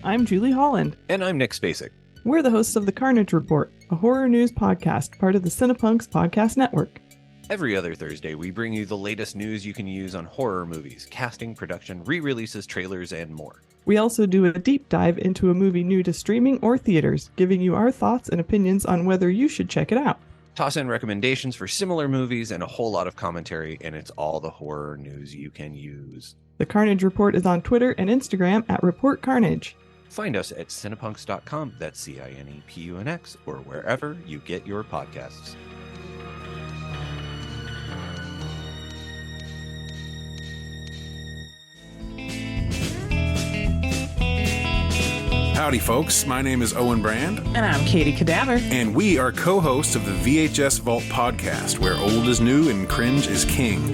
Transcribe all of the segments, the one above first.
I'm Julie Holland. And I'm Nick Spacek. We're the hosts of The Carnage Report, a horror news podcast, part of the Cinepunks Podcast Network. Every other Thursday, we bring you the latest news you can use on horror movies, casting, production, re-releases, trailers, and more. We also do a deep dive into a movie new to streaming or theaters, giving you our thoughts and opinions on whether you should check it out. Toss in recommendations for similar movies and a whole lot of commentary, and it's all the horror news you can use. The Carnage Report is on Twitter and Instagram at Report Carnage. Find us at cinepunks.com, that's CINEPUNX, or wherever you get your podcasts. Howdy, folks. My name is Owen Brand. And I'm Katie Cadaver. And we are co-hosts of the VHS Vault podcast, where old is new and cringe is king.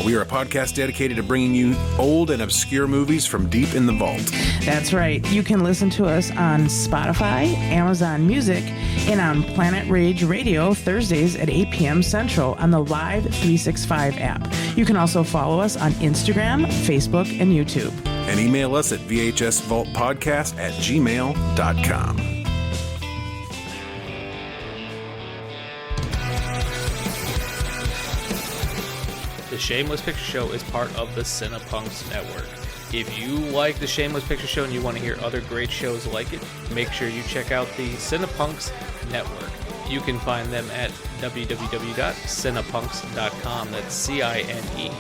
We are a podcast dedicated to bringing you old and obscure movies from deep in the vault. That's right. You can listen to us on Spotify, Amazon Music, and on Planet Rage Radio Thursdays at 8 p.m. Central on the Live 365 app. You can also follow us on Instagram, Facebook, and YouTube. And email us at vhsvaultpodcast@gmail.com. The Shameless Picture Show is part of the Cinepunks Network. If you like the Shameless Picture Show and you want to hear other great shows like it, make sure you check out the Cinepunks Network. You can find them at www.cinepunks.com. That's CINEPUNX.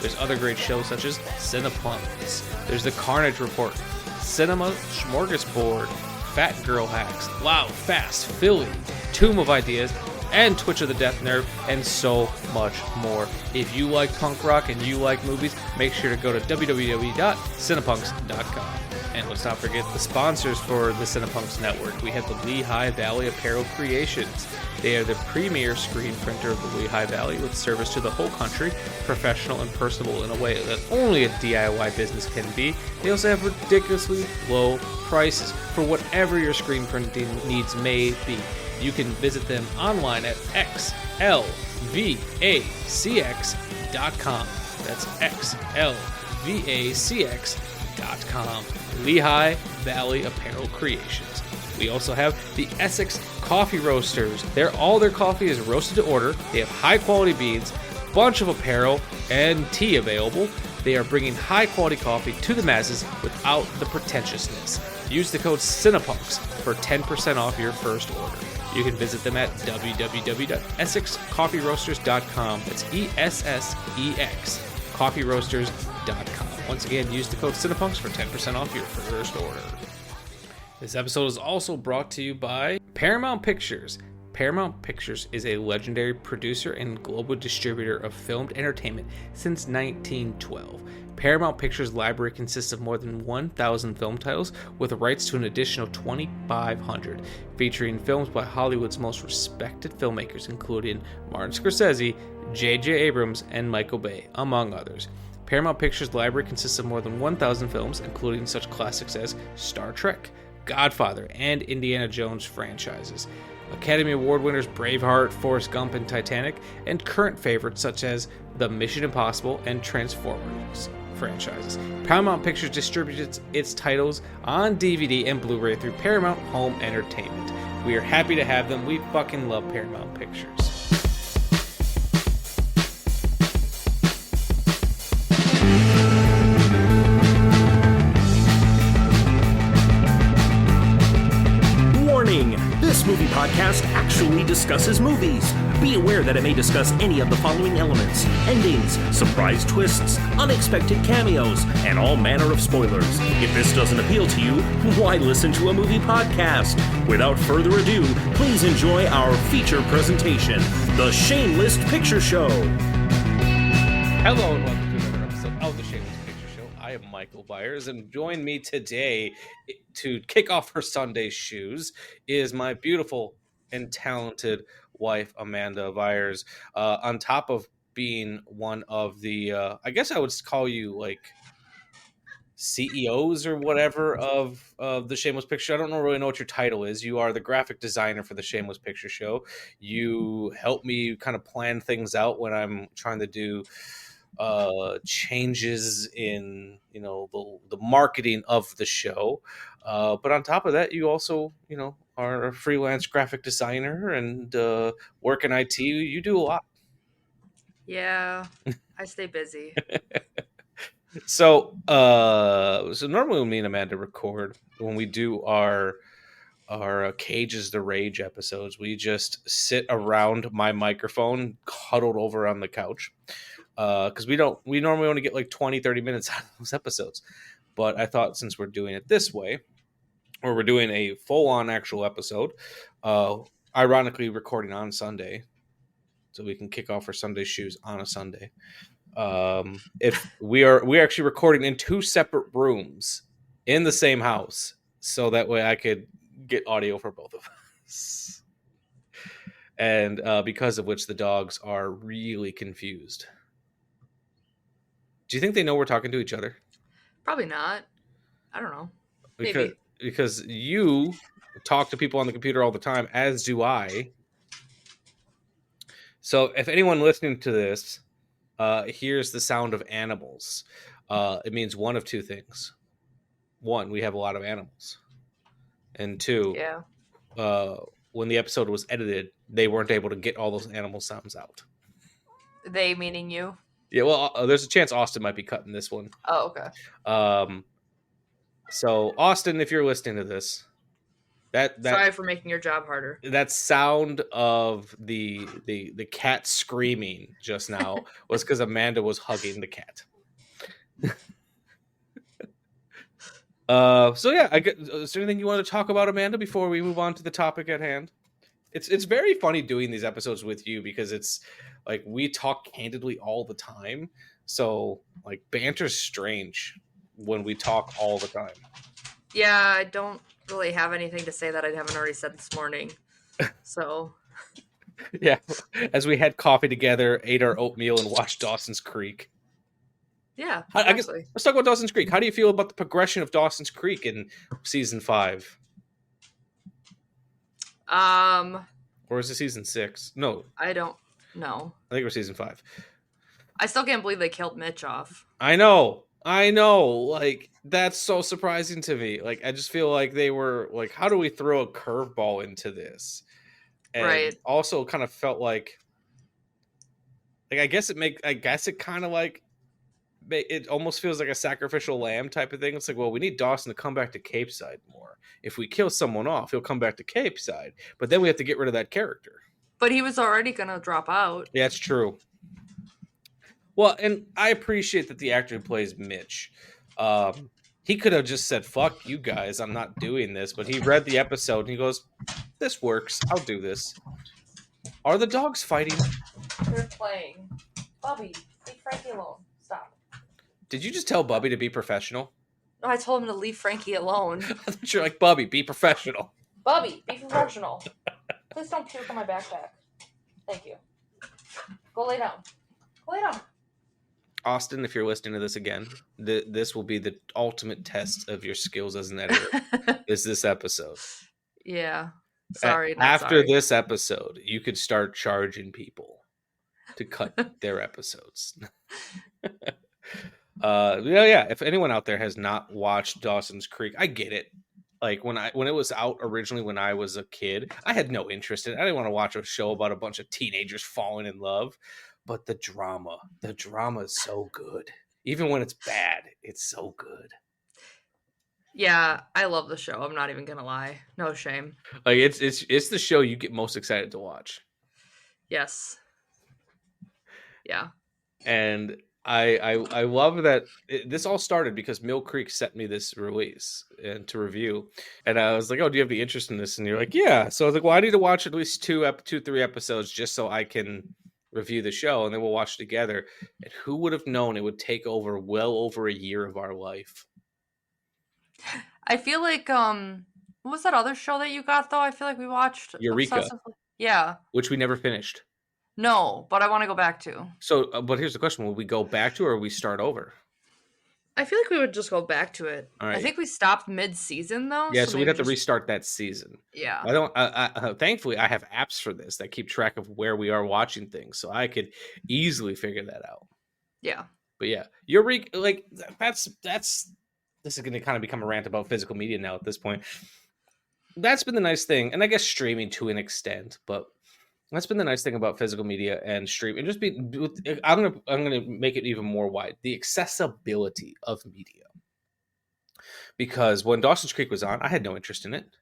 There's other great shows such as Cinepunks. There's the Carnage Report, Cinema Smorgasbord, Fat Girl Hacks, Loud, Fast, Philly, Tomb of Ideas, and Twitch of the Death Nerve, and so much more. If you like punk rock and you like movies, make sure to go to www.cinepunks.com. And let's not forget the sponsors for the Cinepunks Network. We have the Lehigh Valley Apparel Creations. They are the premier screen printer of the Lehigh Valley with service to the whole country, professional and personable in a way that only a DIY business can be. They also have ridiculously low prices for whatever your screen printing needs may be. You can visit them online at xlvacx.com. That's xlvacx.com. Lehigh Valley Apparel Creations. We also have the Essex Coffee Roasters. All their coffee is roasted to order. They have high quality beans, bunch of apparel, and tea available. They are bringing high quality coffee to the masses without the pretentiousness. Use the code CINEPUNKS for 10% off your first order. You can visit them at www.essexcoffeeroasters.com. That's ESSEX, coffeeroasters.com. Once again, use the code CINEPUNKS for 10% off your first order. This episode is also brought to you by Paramount Pictures. Paramount Pictures is a legendary producer and global distributor of filmed entertainment since 1912. Paramount Pictures' library consists of more than 1,000 film titles with rights to an additional 2,500, featuring films by Hollywood's most respected filmmakers, including Martin Scorsese, J.J. Abrams, and Michael Bay, among others. Paramount Pictures' library consists of more than 1,000 films, including such classics as Star Trek, Godfather, and Indiana Jones franchises, Academy Award winners Braveheart, Forrest Gump, and Titanic, and current favorites such as the Mission Impossible and Transformers franchises. Paramount Pictures distributes its titles on DVD and Blu-ray through Paramount Home Entertainment. We are happy to have them. We fucking love Paramount Pictures. This movie podcast actually discusses movies. Be aware that it may discuss any of the following elements: endings, surprise twists, unexpected cameos, and all manner of spoilers. If this doesn't appeal to you, why listen to a movie podcast? Without further ado, please enjoy our feature presentation, The Shameless Picture Show. Hello and welcome to another episode of The Shameless Picture Show. I am Michael Viers, and join me today to kick off her Sunday shoes is my beautiful and talented wife, Amanda Viers. On top of being one of the, I guess I would call you like CEOs or whatever of the Shameless Picture Show. I don't really know what your title is. You are the graphic designer for the Shameless Picture Show. You help me kind of plan things out when I'm trying to do changes in the marketing of the show. But on top of that, you also are a freelance graphic designer and work in IT. You do a lot. Yeah, I stay busy. So normally when me and Amanda record, when we do our Cages the Rage episodes, we just sit around my microphone huddled over on the couch, because we normally only get like 20-30 minutes out of those episodes. But I thought, since we're doing it this way, or we're doing a full-on actual episode, ironically recording on Sunday, so we can kick off our Sunday shoes on a Sunday. If we're actually recording in 2 separate rooms in the same house, so that way I could get audio for both of us. And because of which the dogs are really confused. Do you think they know we're talking to each other? Probably not. I don't know. Because you talk to people on the computer all the time, as do I. So if anyone listening to this hears the sound of animals, it means one of 2 things. 1, we have a lot of animals. And 2, when the episode was edited, they weren't able to get all those animal sounds out. They meaning you? Yeah, well, there's a chance Austin might be cutting this one. Oh, okay. So Austin, if you're listening to this, that sorry for making your job harder. That sound of the cat screaming just now was because Amanda was hugging the cat. So yeah, is there anything you want to talk about, Amanda, before we move on to the topic at hand? It's very funny doing these episodes with you, because it's like we talk candidly all the time. So like banter's strange when we talk all the time. Yeah, I don't really have anything to say that I haven't already said this morning. So yeah, as we had coffee together, ate our oatmeal, and watched Dawson's Creek. Yeah, I guess let's talk about Dawson's Creek. How do you feel about the progression of Dawson's Creek in season 5? Or is it season 6? No, I don't know. I think we're season 5. I still can't believe they killed Mitch off. I know. Like, that's so surprising to me. Like, I just feel like they were like, how do we throw a curveball into this? And right. Also kind of felt like I guess it kind of like, it almost feels like a sacrificial lamb type of thing. It's like, well, we need Dawson to come back to Cape Side more. If we kill someone off, he'll come back to Cape Side. But then we have to get rid of that character. But he was already going to drop out. Yeah, it's true. Well, and I appreciate that the actor who plays Mitch, he could have just said, fuck you guys, I'm not doing this. But he read the episode and he goes, this works. I'll do this. Are the dogs fighting? They're playing. Bobby, leave Frankie alone. Stop. Did you just tell Bubby to be professional? No, I told him to leave Frankie alone. I thought you were like, Bubby, be professional. Bubby, be professional. Please don't puke on my backpack. Thank you. Go lay down. Go lay down. Austin, if you're listening to this again, this will be the ultimate test of your skills as an editor. Is this episode? Yeah. Sorry. After this episode, you could start charging people to cut their episodes. Yeah. If anyone out there has not watched Dawson's Creek, I get it. Like when it was out originally when I was a kid, I had no interest in it. I didn't want to watch a show about a bunch of teenagers falling in love. But the drama is so good. Even when it's bad, it's so good. Yeah, I love the show. I'm not even gonna lie. No shame. Like it's the show you get most excited to watch. Yes. Yeah. And I love that this all started because Mill Creek sent me this release and to review, and I was like, "Oh, do you have any interest in this?" And you're like, "Yeah." So I was like, "Well, I need to watch at least 3 episodes just so I can review the show, and then we'll watch it together." And who would have known it would take well over a year of our life? I feel like what was that other show that you got though? I feel like we watched Eureka. Yeah, which we never finished. No, but I want to go back to. So, but here's the question: will we go back to, or we start over? I feel like we would just go back to it. All right. I think we stopped mid-season though. Yeah, so we'd have to restart that season. Yeah. I don't. Thankfully, I have apps for this that keep track of where we are watching things, so I could easily figure that out. Yeah. But yeah, that's this is going to kind of become a rant about physical media now at this point. That's been the nice thing, and I guess streaming to an extent, but that's been the nice thing about physical media and stream, and just be. I'm gonna make it even more wide. The accessibility of media, because when Dawson's Creek was on, I had no interest in it.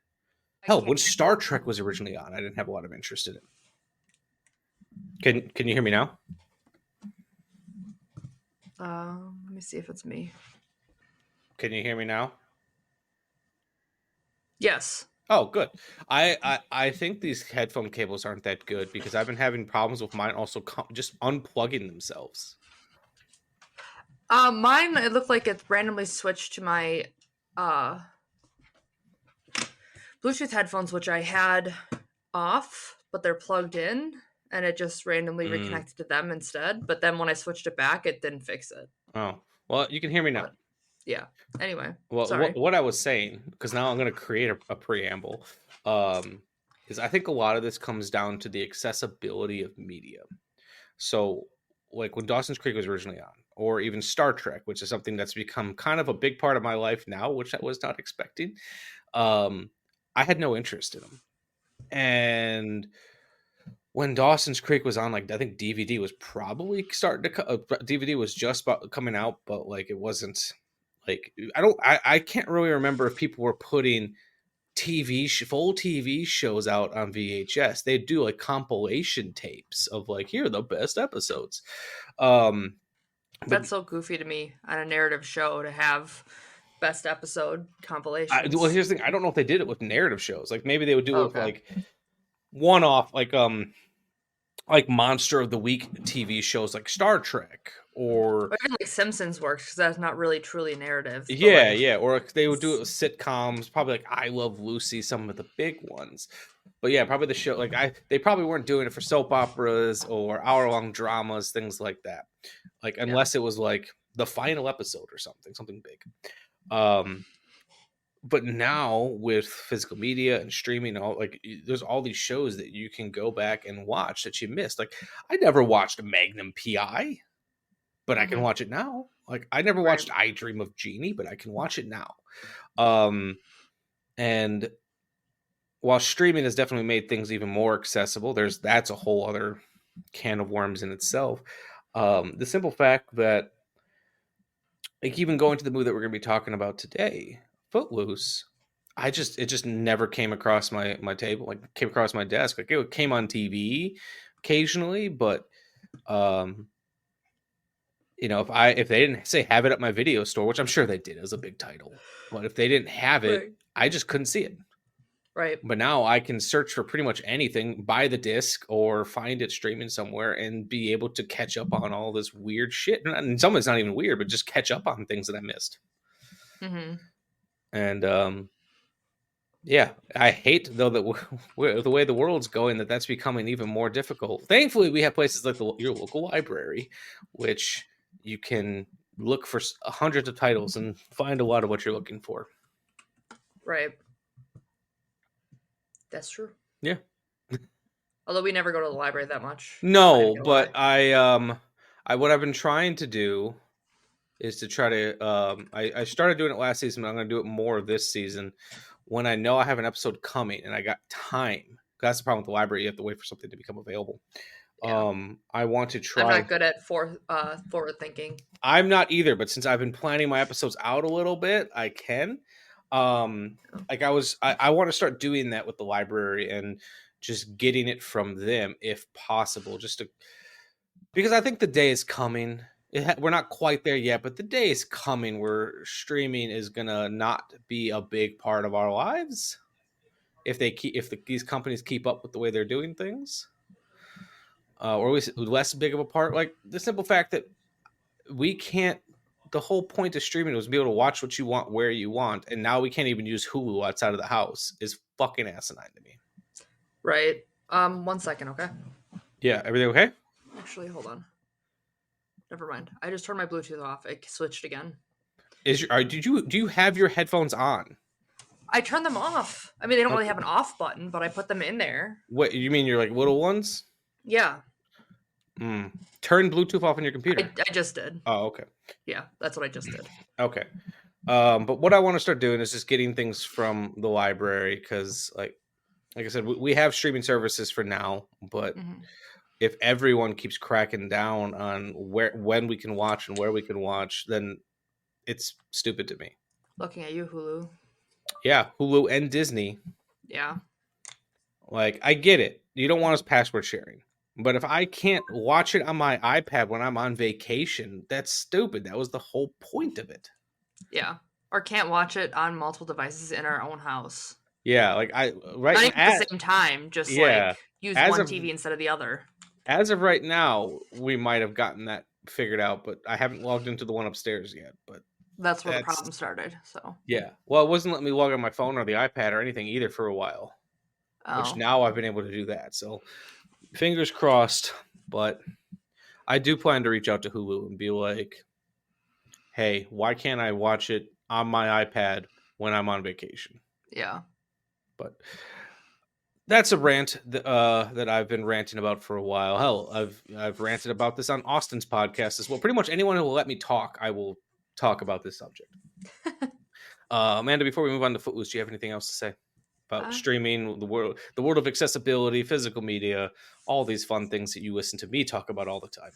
Hell, when Star Trek was originally on, I didn't have a lot of interest in it. Can you hear me now? Let me see if it's me. Can you hear me now? Yes. Oh, good. I think these headphone cables aren't that good because I've been having problems with mine also just unplugging themselves. Mine, it looked like it randomly switched to my Bluetooth headphones, which I had off, but they're plugged in, and it just randomly reconnected to them instead. But then when I switched it back, it didn't fix it. Oh, well, you can hear me now. But, yeah. Anyway, well, sorry. What I was saying, because now I'm going to create a preamble, is I think a lot of this comes down to the accessibility of media. So, like when Dawson's Creek was originally on, or even Star Trek, which is something that's become kind of a big part of my life now, which I was not expecting. I had no interest in them. And when Dawson's Creek was on, like I think DVD was probably starting to DVD was just about coming out, but like it wasn't like I can't really remember if people were putting full TV shows out on VHS. They do like compilation tapes of like, here are the best episodes. That's so goofy to me on a narrative show to have best episode compilations. Well, here's the thing. I don't know if they did it with narrative shows. Like maybe they would do it with like one-off, like Monster of the Week TV shows like Star Trek or even like Simpsons works because that's not really truly narrative. Yeah, yeah. Or they would do it with sitcoms, probably like I Love Lucy, some of the big ones. But yeah, probably the show they probably weren't doing it for soap operas or hour-long dramas, things like that. Like unless it was like the final episode or something big. But now with physical media and streaming, there's all these shows that you can go back and watch that you missed. Like I never watched Magnum PI, but I can watch it now. Like I never watched I Dream of Jeannie, but I can watch it now. And while streaming has definitely made things even more accessible, that's a whole other can of worms in itself. The simple fact that, like, even going to the movie that we're going to be talking about today, Footloose, it just never came across my table, like came across my desk. Like it came on TV occasionally, but if they didn't say have it at my video store, which I'm sure they did as a big title, but if they didn't have it, I just couldn't see it. Right. But now I can search for pretty much anything, buy the disc or find it streaming somewhere and be able to catch up on all this weird shit. And some of it's not even weird, but just catch up on things that I missed. Mm-hmm. And yeah, I hate though that the way the world's going, that's becoming even more difficult. Thankfully, we have places like your local library, which you can look for hundreds of titles and find a lot of what you're looking for. Right. That's true. Yeah. Although we never go to the library that much. No, but what I've been trying to do is to try to I started doing it last season, but I'm going to do it more this season when I know I have an episode coming and I got time. That's the problem with the library. You have to wait for something to become available. Yeah. I want to try. I'm not good at forward thinking. I'm not either, but since I've been planning my episodes out a little bit, I can. Like I want to start doing that with the library and just getting it from them if possible, because I think the day is coming. We're not quite there yet, but the day is coming where streaming is gonna not be a big part of our lives if these companies keep up with the way they're doing things, or at least less big of a part. Like the simple fact that we can't. The whole point of streaming was to be able to watch what you want where you want, and now we can't even use Hulu outside of the house. Is fucking asinine to me. Right. 1 second, okay? Yeah, everything okay? Actually, hold on. Never mind. I just turned my Bluetooth off. It switched again. Do you have your headphones on? I turned them off. I mean, they don't really have an off button, but I put them in there. What you mean? You're like little ones? Yeah. Turn Bluetooth off on your computer. I just did. Oh, okay. Yeah, that's what I just did. Okay. But what I want to start doing is just getting things from the library because, like I said, we have streaming services for now. But if everyone keeps cracking down on when we can watch and where we can watch, then it's stupid to me. Looking at you, Hulu. Yeah, Hulu and Disney. Yeah. Like, I get it. You don't want us password sharing. But if I can't watch it on my iPad when I'm on vacation, that's stupid. That was the whole point of it. Yeah. Or can't watch it on multiple devices in our own house. Yeah, like Not even at the same time, just like use one TV instead of the other. As of right now, we might have gotten that figured out, but I haven't logged into the one upstairs yet. But that's where the problem started. So yeah. Well, it wasn't letting me log on my phone or the iPad or anything either for a while. Which now I've been able to do that. So fingers crossed, but I do plan to reach out to Hulu and be like, hey, why can't I watch it on my iPad when I'm on vacation? Yeah. But that's a rant that I've been ranting about for a while. Hell, I've ranted about this on Austin's podcast as well. Pretty much anyone who will let me talk, I will talk about this subject. Amanda, before we move on to Footloose, do you have anything else to say about streaming, the world of accessibility, physical media, all these fun things that you listen to me talk about all the time?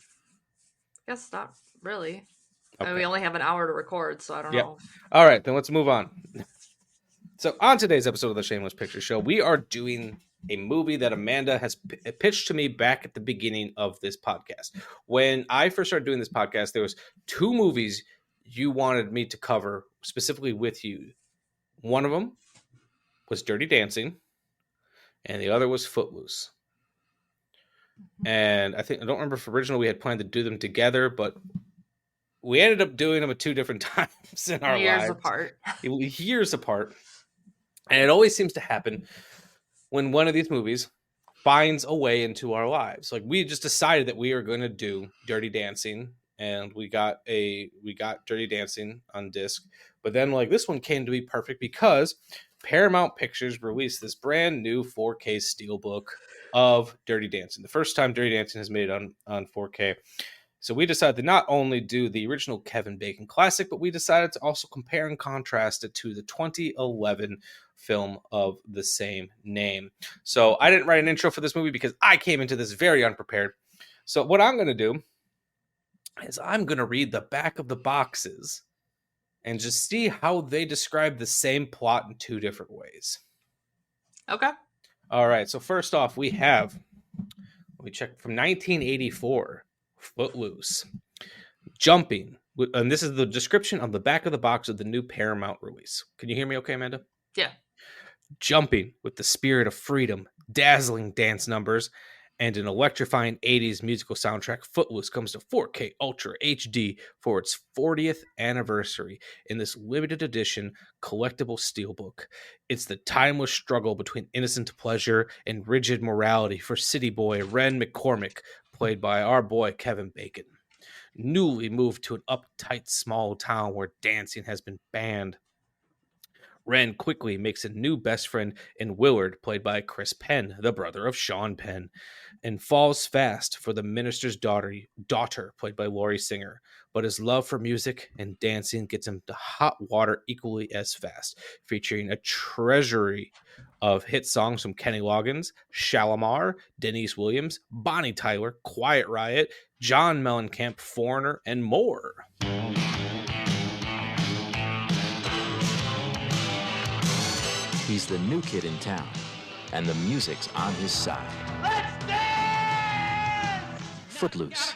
I guess not really. Okay. I mean, we only have an hour to record, so I don't know. All right, then let's move on. So on today's episode of the Shameless Picture Show, we are doing a movie that Amanda has pitched to me back at the beginning of this podcast. When I first started doing this podcast, there was 2 movies you wanted me to cover specifically with you. One of them was Dirty Dancing, and the other was Footloose. And I don't remember if originally we had planned to do them together, but we ended up doing them at 2 different times in our lives. Years apart. And it always seems to happen when one of these movies finds a way into our lives. Like, we just decided that we are going to do Dirty Dancing, and we got Dirty Dancing on disc. But then, like, this one came to be perfect because Paramount Pictures released this brand new 4K steelbook of Dirty Dancing. The first time Dirty Dancing has made it on 4K. So we decided to not only do the original Kevin Bacon classic, but we decided to also compare and contrast it to the 2011 film of the same name. So I didn't write an intro for this movie because I came into this very unprepared. So what I'm going to do is I'm going to read the back of the boxes and just see how they describe the same plot in 2 different ways. Okay. All right. So first off, we have, let me check, from 1984. Footloose. Jumping. And this is the description on the back of the box of the new Paramount release. Can you hear me okay, Amanda? Yeah. Jumping with the spirit of freedom, dazzling dance numbers, and an electrifying 80s musical soundtrack, Footloose comes to 4K Ultra HD for its 40th anniversary in this limited edition collectible steelbook. It's the timeless struggle between innocent pleasure and rigid morality for city boy Ren McCormick, played by our boy Kevin Bacon. Newly moved to an uptight small town where dancing has been banned, Ren quickly makes a new best friend in Willard, played by Chris Penn, the brother of Sean Penn, and falls fast for the minister's daughter, played by Laurie Singer. But his love for music and dancing gets him to hot water equally as fast, featuring a treasury of hit songs from Kenny Loggins, Shalimar, Denise Williams, Bonnie Tyler, Quiet Riot, John Mellencamp, Foreigner, and more. He's the new kid in town, and the music's on his side. Let's dance! Footloose.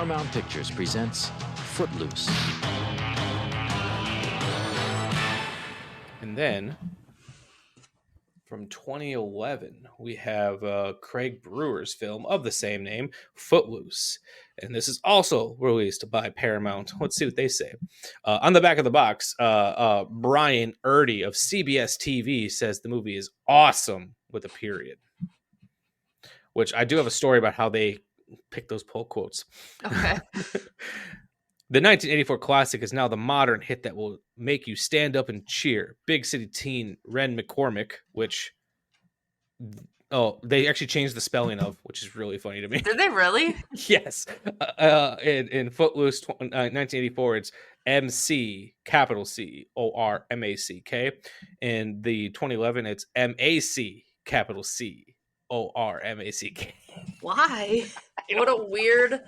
Paramount Pictures presents Footloose. And then from 2011, we have Craig Brewer's film of the same name, Footloose. And this is also released by Paramount. Let's see what they say. On the back of the box, Brian Erdy of CBS TV says the movie is awesome with a period. Which I do have a story about how they pick those pull quotes. Okay. The 1984 classic is now the modern hit that will make you stand up and cheer. Big city teen Ren McCormick, which... Oh, they actually changed the spelling of, which is really funny to me. Did they really? Yes. In Footloose 1984, it's MC, capital C, O-R-M-A-C-K. In the 2011, it's M-A-C, capital C, O-R-M-A-C-K. Why? What a weird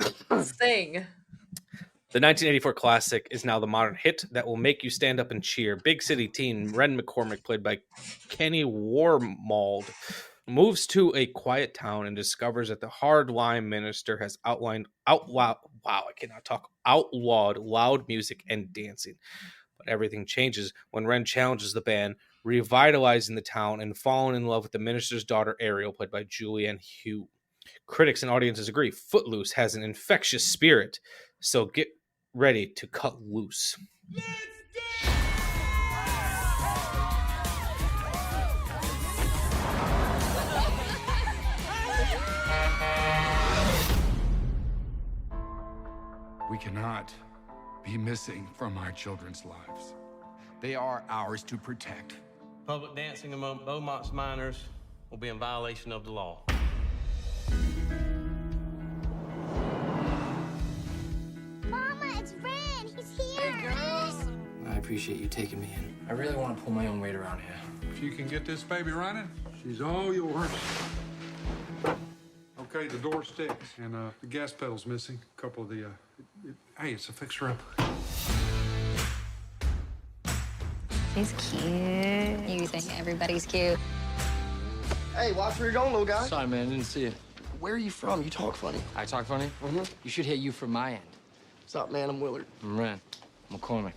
thing. The 1984 classic is now the modern hit that will make you stand up and cheer. Big city teen Ren McCormick, played by Kenny Wormald, moves to a quiet town and discovers that the hardline minister has outlawed loud music and dancing. But everything changes when Ren challenges the ban, revitalizing the town and falling in love with the minister's daughter Ariel, played by Julianne Hough. Critics and audiences agree Footloose has an infectious spirit, so get ready to cut loose. We cannot be missing from our children's lives. They are ours to protect. Public dancing among Beaumont's minors will be in violation of the law. Mama, it's Ren. He's here. Hey, girls. I appreciate you taking me in. I really want to pull my own weight around here. If you can get this baby running, she's all yours. Okay, the door sticks, and the gas pedal's missing. A couple of the, hey, it's a fixer-up. He's cute. You think everybody's cute? Hey, watch where you're going, little guy. Sorry, man, I didn't see it. Where are you from? You talk funny. I talk funny? Mm-hmm. You should hit you from my end. What's up, man? I'm Willard. I'm Ren. McCormick.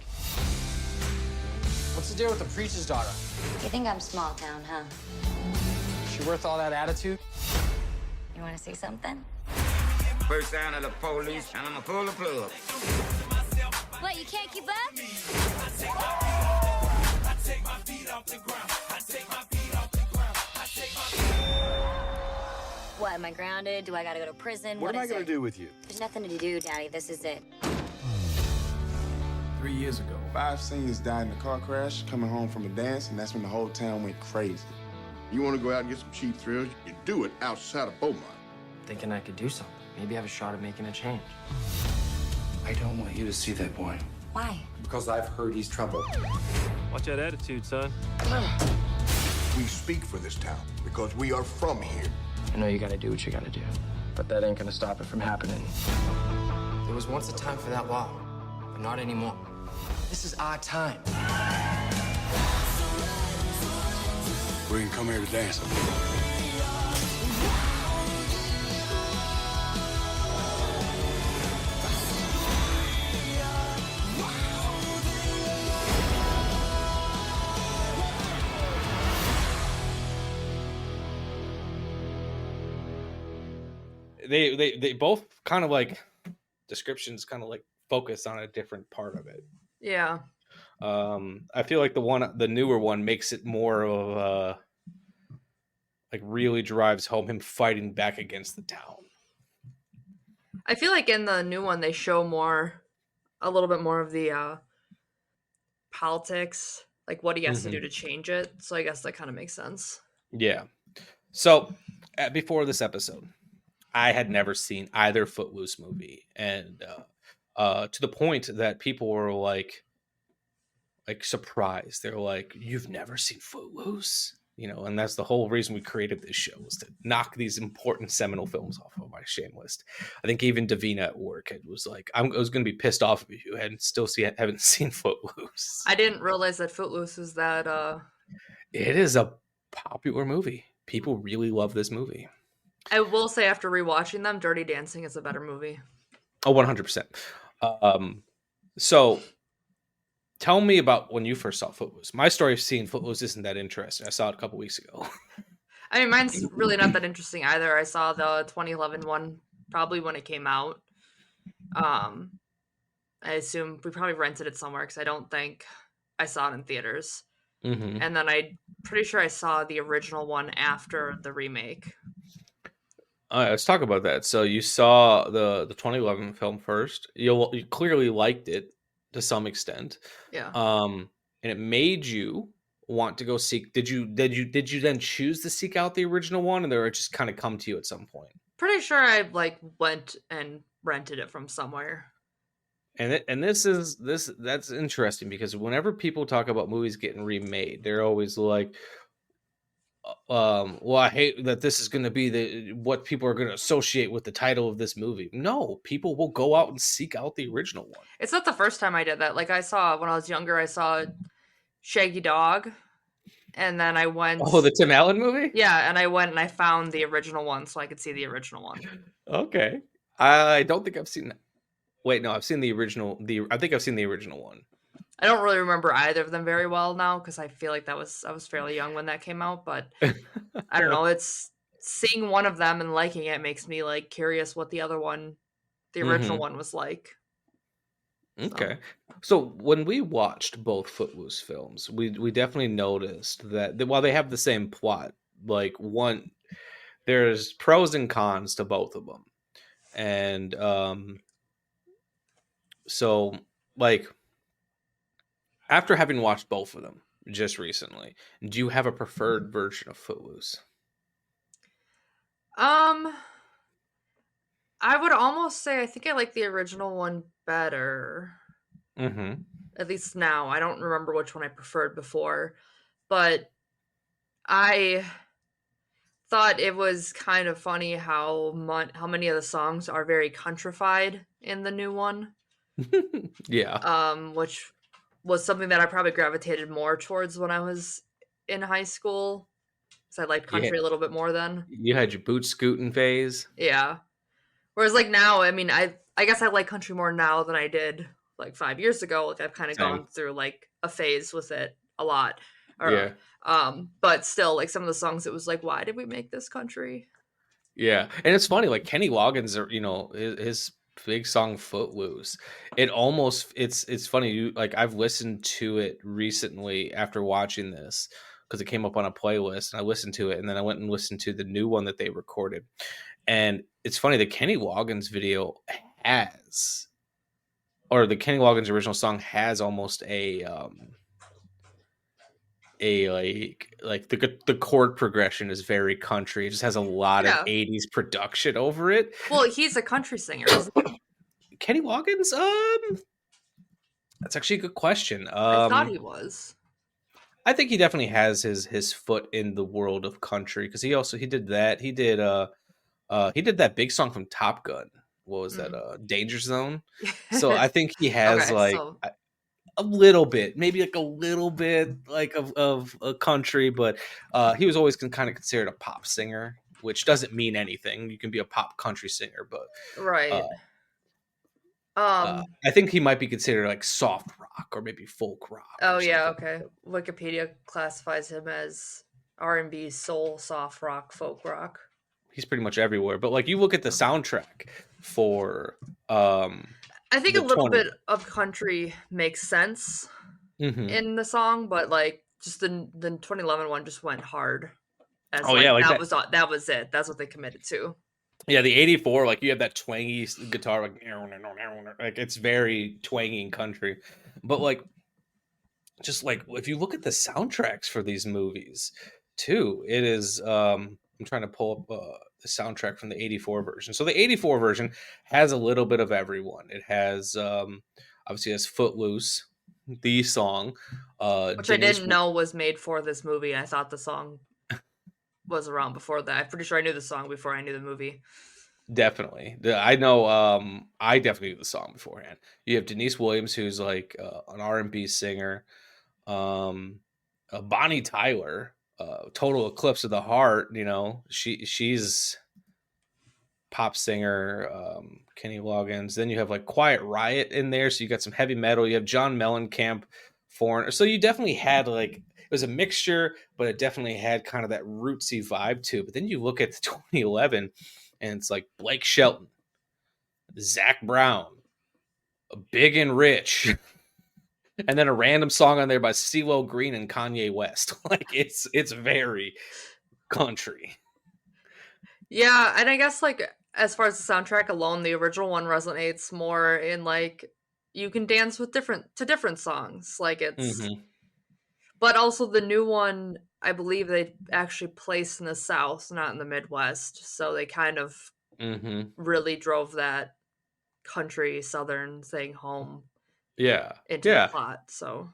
What's the deal with the preacher's daughter? You think I'm small town, huh? She worth all that attitude? You want to see something? First down of the police, and I'ma pull the plug. What, you can't keep up? What, am I grounded? Do I gotta go to prison? What am I gonna do with you? There's nothing to do, Daddy. This is it. 3 years ago. 5 seniors died in a car crash coming home from a dance, and that's when the whole town went crazy. You want to go out and get some cheap thrills? You do it outside of Beaumont. Thinking I could do something. Maybe have a shot at making a change. I don't want you to see that boy. Why? Because I've heard he's trouble. Watch that attitude, son. We speak for this town because we are from here. I know you gotta do what you gotta do, but that ain't gonna stop it from happening. There was once a time for that law, but not anymore. This is our time. We can come here to dance. They both kind of like descriptions kind of like focus on a different part of it. Yeah. I feel like the newer one makes it more of like really drives home him fighting back against the town. I feel like in the new one they show a little bit more of the politics, like what he has to do to change it. So I guess that kind of makes sense. Yeah. So before this episode, I had never seen either Footloose movie, and to the point that people were like surprised. They're like, "You've never seen Footloose?" You know, and that's the whole reason we created this show, was to knock these important seminal films off of my shame list. I think even Davina at work was like, I was going to be pissed off if you hadn't seen Footloose. I didn't realize that Footloose is that. It is a popular movie. People really love this movie. I will say, after rewatching them, Dirty Dancing is a better movie. Oh, 100%. So tell me about when you first saw Footloose. My story of seeing Footloose isn't that interesting. I saw it a couple weeks ago. I mean, mine's really not that interesting either. I saw the 2011 one probably when it came out. Um, I assume we probably rented it somewhere because I don't think I saw it in theaters. Mm-hmm. And then I'm pretty sure I saw the original one after the remake. All right, let's talk about that. So you saw the 2011 film first. You clearly liked it to some extent. Yeah. And it made you want to go seek. Did you then choose to seek out the original one, and or it just kind of come to you at some point? Pretty sure I like went and rented it from somewhere. And that's interesting because whenever people talk about movies getting remade, they're always like, well, I hate that this is going to be what people are going to associate with the title of this movie. No, people will go out and seek out the original one. It's not the first time I did that. Like I saw when I was younger, I saw Shaggy Dog, and then I went. Oh, the Tim Allen movie? Yeah, and I went and I found the original one so I could see the original one. Okay, I don't think I've seen that. Wait, no, I've seen the original. I think I've seen the original one. I don't really remember either of them very well now because I feel like I was fairly young when that came out, but I don't know. It's seeing one of them and liking it makes me like curious what the other one, the original one, was like. Okay, so when we watched both Footloose films, we definitely noticed that while they have the same plot, like there's pros and cons to both of them, and so like. After having watched both of them just recently, do you have a preferred version of Footloose? I would almost say I think I like the original one better. Mm-hmm. At least now. I don't remember which one I preferred before, but I thought it was kind of funny how many of the songs are very countrified in the new one. Yeah. Which was something that I probably gravitated more towards when I was in high school. Because I liked country a little bit more then. You had your boot scooting phase. Yeah. Whereas like now, I mean, I guess I like country more now than I did like 5 years ago. Like I've kind of gone through like a phase with it a lot. Yeah. But still, like some of the songs, it was like, why did we make this country? Yeah, and it's funny, like Kenny Loggins, his big song "Footloose." It's funny. I've listened to it recently after watching this because it came up on a playlist, and I listened to it, and then I went and listened to the new one that they recorded. And it's funny, the Kenny Loggins video the Kenny Loggins original song has almost the chord progression is very country. It just has a lot of 80s production over it. Well, he's a country singer, isn't he? Kenny Loggins? That's actually a good question. I thought he was. I think he definitely has his foot in the world of country because he did that. He did that big song from Top Gun. What was that? Danger Zone. So I think he has a little bit, maybe like a little bit like of a country, but he was always kind of considered a pop singer, which doesn't mean anything. You can be a pop country singer, but right. I think he might be considered like soft rock or maybe folk rock. Oh yeah, okay. Wikipedia classifies him as R&B, soul, soft rock, folk rock. He's pretty much everywhere. But like you look at the soundtrack for I think a little bit of country makes sense in the song, but like just the 2011 one just went hard. That was it. That's what they committed to. Yeah, the 84, like you have that twangy guitar, like it's very twangy and country. But like, just like if you look at the soundtracks for these movies, too, it is. I'm trying to pull up the soundtrack from the 84 version. So the 84 version has a little bit of everyone. It has obviously has Footloose, the song, which I didn't know was made for this movie. I thought the song was around before that. I'm pretty sure I knew the song before I knew the movie. Definitely. I know I definitely knew the song beforehand. You have Denise Williams, who's like an R&B singer. Bonnie Tyler, Total Eclipse of the Heart, she's pop singer, Kenny Loggins. Then you have like Quiet Riot in there. So you got some heavy metal. You have John Mellencamp, Foreigner. So you definitely had like, it was a mixture, but it definitely had kind of that rootsy vibe too. But then you look at the 2011 and it's like Blake Shelton, Zach Brown, Big and Rich, and then a random song on there by CeeLo Green and Kanye West. Like it's very country. Yeah, and I guess like as far as the soundtrack alone, the original one resonates more in like you can dance with different songs. Like it's but also the new one, I believe they actually placed in the South, not in the Midwest. So they kind of really drove that country Southern thing home Yeah. into the plot. So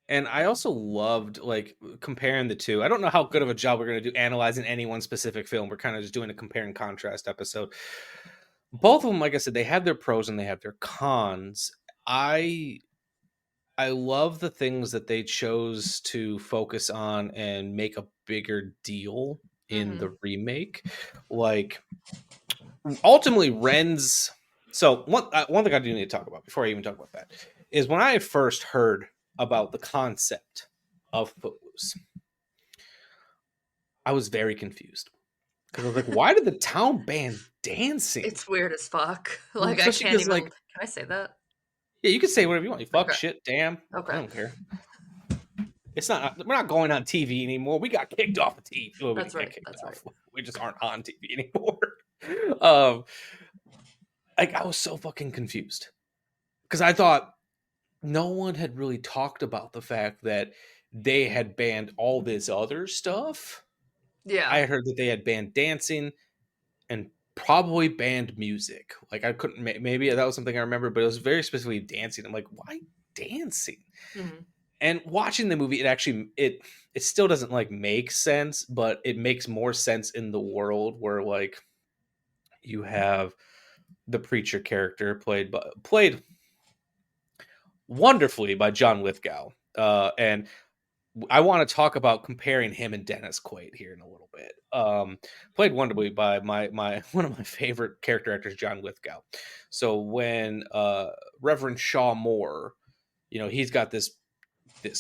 And I also loved like comparing the two. I don't know how good of a job we're going to do analyzing any one specific film. We're kind of just doing a compare and contrast episode. Both of them, like I said, they have their pros and they have their cons. I love the things that they chose to focus on and make a bigger deal in the remake. Like ultimately Ren's. So one thing I do need to talk about before I even talk about that is when I first heard about the concept of Footloose, I was very confused because I was like, why did the town ban dancing? it's weird as fuck. Like I can't even. Can I say that? Yeah, you can say whatever you want. You fuck, shit, damn. Okay. I don't care. It's not. We're not going on TV anymore. We got kicked off of TV. Well, That's right. That's right. We just aren't on TV anymore. Like I was so fucking confused because I thought no one had really talked about the fact that they had banned all this other stuff. Yeah. I heard that they had banned dancing and probably banned music. Like I couldn't, maybe that was something I remember, but it was very specifically dancing. I'm like, why dancing? And watching the movie, it still doesn't like make sense, but it makes more sense in the world where like you have the preacher character played wonderfully by John Lithgow. And I want to talk about comparing him and Dennis Quaid here in a little bit. Played wonderfully by my one of my favorite character actors, John Lithgow. So when Reverend Shaw Moore, he's got this